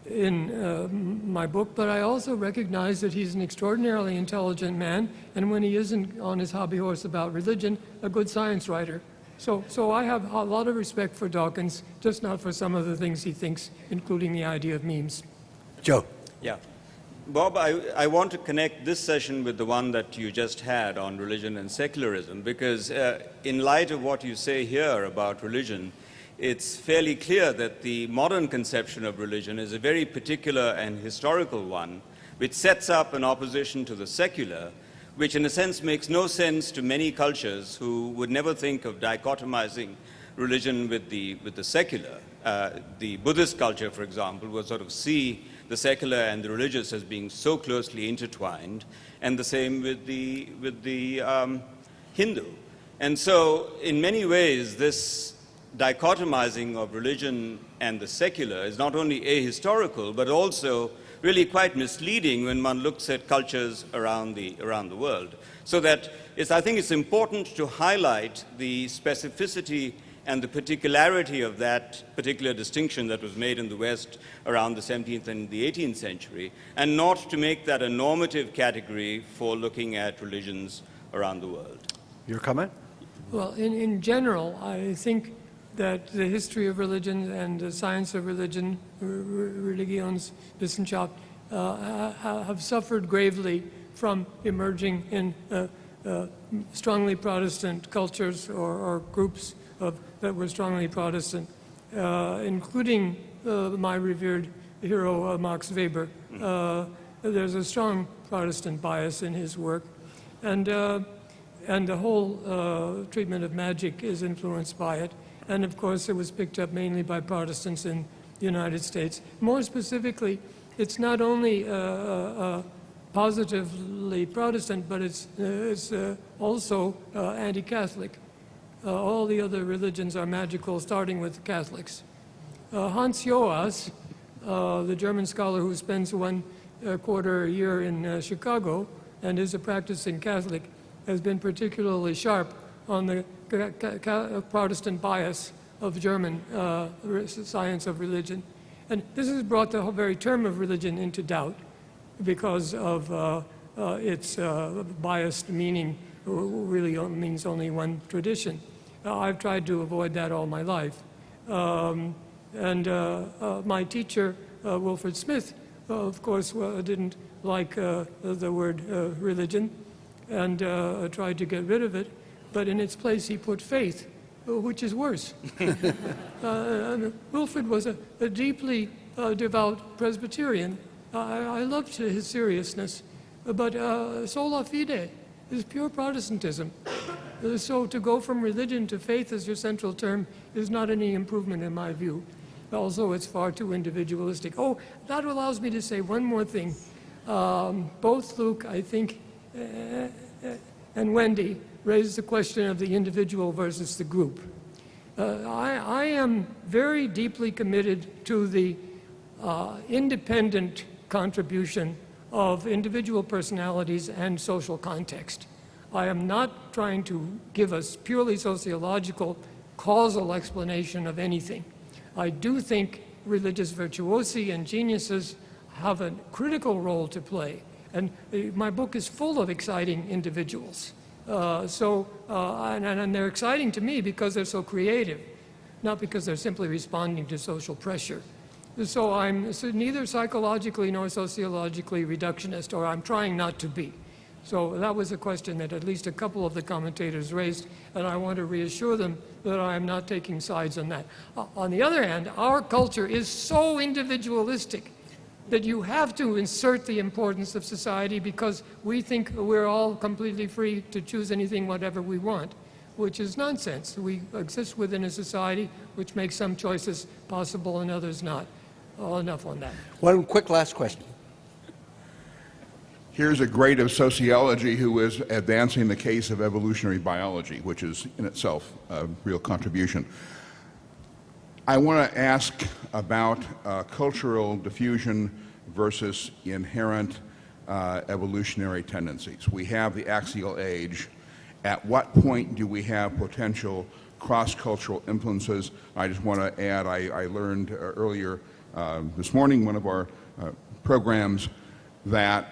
in my book, but I also recognize that he's an extraordinarily intelligent man, and when he isn't on his hobby horse about religion, a good science writer. So I have a lot of respect for Dawkins, just not for some of the things he thinks, including the idea of memes. Joe. Yeah. Bob, I want to connect this session with the one that you just had on religion and secularism, because in light of what you say here about religion, it's fairly clear that the modern conception of religion is a very particular and historical one, which sets up an opposition to the secular, which in a sense makes no sense to many cultures who would never think of dichotomizing religion with the secular. The Buddhist culture, for example, would sort of see the secular and the religious as being so closely intertwined, and the same with the Hindu. And so, in many ways, this dichotomizing of religion and the secular is not only ahistorical, but also really quite misleading when one looks at cultures around the world. So that I think it's important to highlight the specificity and the particularity of that particular distinction that was made in the West around the 17th and the 18th century, and not to make that a normative category for looking at religions around the world. Your comment? Well, in general, I think that the history of religion and the science of religion, Religionswissenschaft, have suffered gravely from emerging in strongly Protestant cultures or groups that were strongly Protestant, including my revered hero, Max Weber. There's a strong Protestant bias in his work, and the whole treatment of magic is influenced by it. And of course, it was picked up mainly by Protestants in the United States. More specifically, it's not only positively Protestant, but it's also anti-Catholic. All the other religions are magical, starting with Catholics. Hans Joas, the German scholar who spends one quarter a year in Chicago and is a practicing Catholic, has been particularly sharp on the Protestant bias of German science of religion. And this has brought the whole very term of religion into doubt because of its biased meaning, really means only one tradition. I've tried to avoid that all my life. My teacher, Wilfred Smith, of course, didn't like the word religion and tried to get rid of it. But in its place, he put faith, which is worse. Wilfred was a deeply devout Presbyterian. I loved his seriousness, but sola fide is pure Protestantism. So to go from religion to faith as your central term is not any improvement in my view. Also, it's far too individualistic. Oh, that allows me to say one more thing. Both Luke, I think, and Wendy raised the question of the individual versus the group. I am very deeply committed to the independent contribution of individual personalities and social context. I am not trying to give a purely sociological causal explanation of anything. I do think religious virtuosi and geniuses have a critical role to play. And my book is full of exciting individuals. And they're exciting to me because they're so creative, not because they're simply responding to social pressure. So I'm neither psychologically nor sociologically reductionist, or I'm trying not to be. So that was a question that at least a couple of the commentators raised, and I want to reassure them that I am not taking sides on that. On the other hand, our culture is so individualistic that you have to insert the importance of society because we think we're all completely free to choose anything, whatever we want, which is nonsense. We exist within a society which makes some choices possible and others not. Enough on that. One quick last question. Here's a great of sociology who is advancing the case of evolutionary biology, which is in itself a real contribution. I want to ask about cultural diffusion versus inherent evolutionary tendencies. We have the axial age. At what point do we have potential cross-cultural influences? I just want to add, I learned earlier this morning, one of our programs, that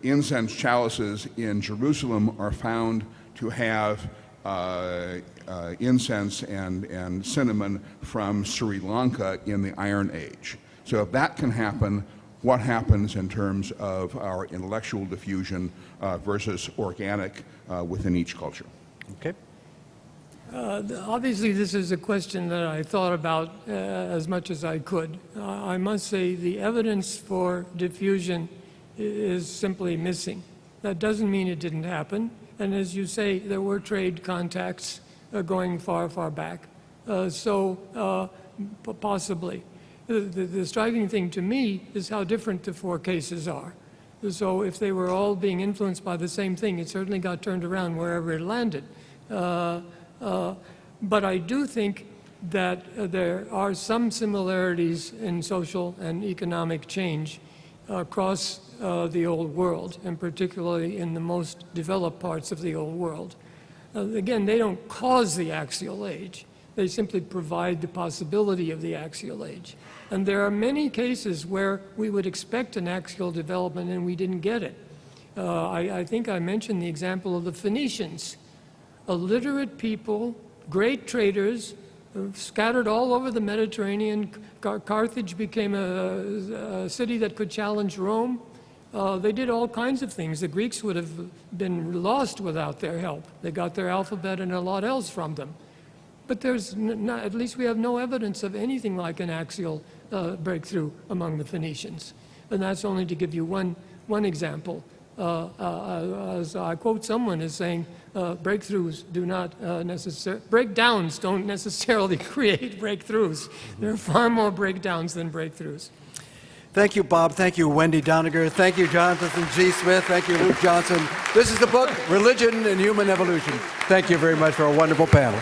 incense chalices in Jerusalem are found to have incense and cinnamon from Sri Lanka in the Iron Age. So if that can happen, what happens in terms of our intellectual diffusion versus organic within each culture? Okay. Obviously, this is a question that I thought about as much as I could. I must say the evidence for diffusion is simply missing. That doesn't mean it didn't happen. And as you say, there were trade contacts going far, far back. Possibly. The striking thing to me is how different the four cases are. So if they were all being influenced by the same thing, it certainly got turned around wherever it landed. But I do think that there are some similarities in social and economic change across the old world, and particularly in the most developed parts of the old world. Again, they don't cause the axial age. They simply provide the possibility of the axial age. And there are many cases where we would expect an axial development and we didn't get it. I think I mentioned the example of the Phoenicians. Illiterate people, great traders, scattered all over the Mediterranean. Carthage became a city that could challenge Rome. They did all kinds of things. The Greeks would have been lost without their help. They got their alphabet and a lot else from them. But there's at least we have no evidence of anything like an axial breakthrough among the Phoenicians. And that's only to give you one example. As I quote someone as saying, breakthroughs do not breakdowns don't necessarily create breakthroughs. There are far more breakdowns than breakthroughs. Thank you, Bob. Thank you, Wendy Doniger. Thank you, Jonathan G. Smith. Thank you, Luke Johnson. This is the book, Religion and Human Evolution. Thank you very much for a wonderful panel.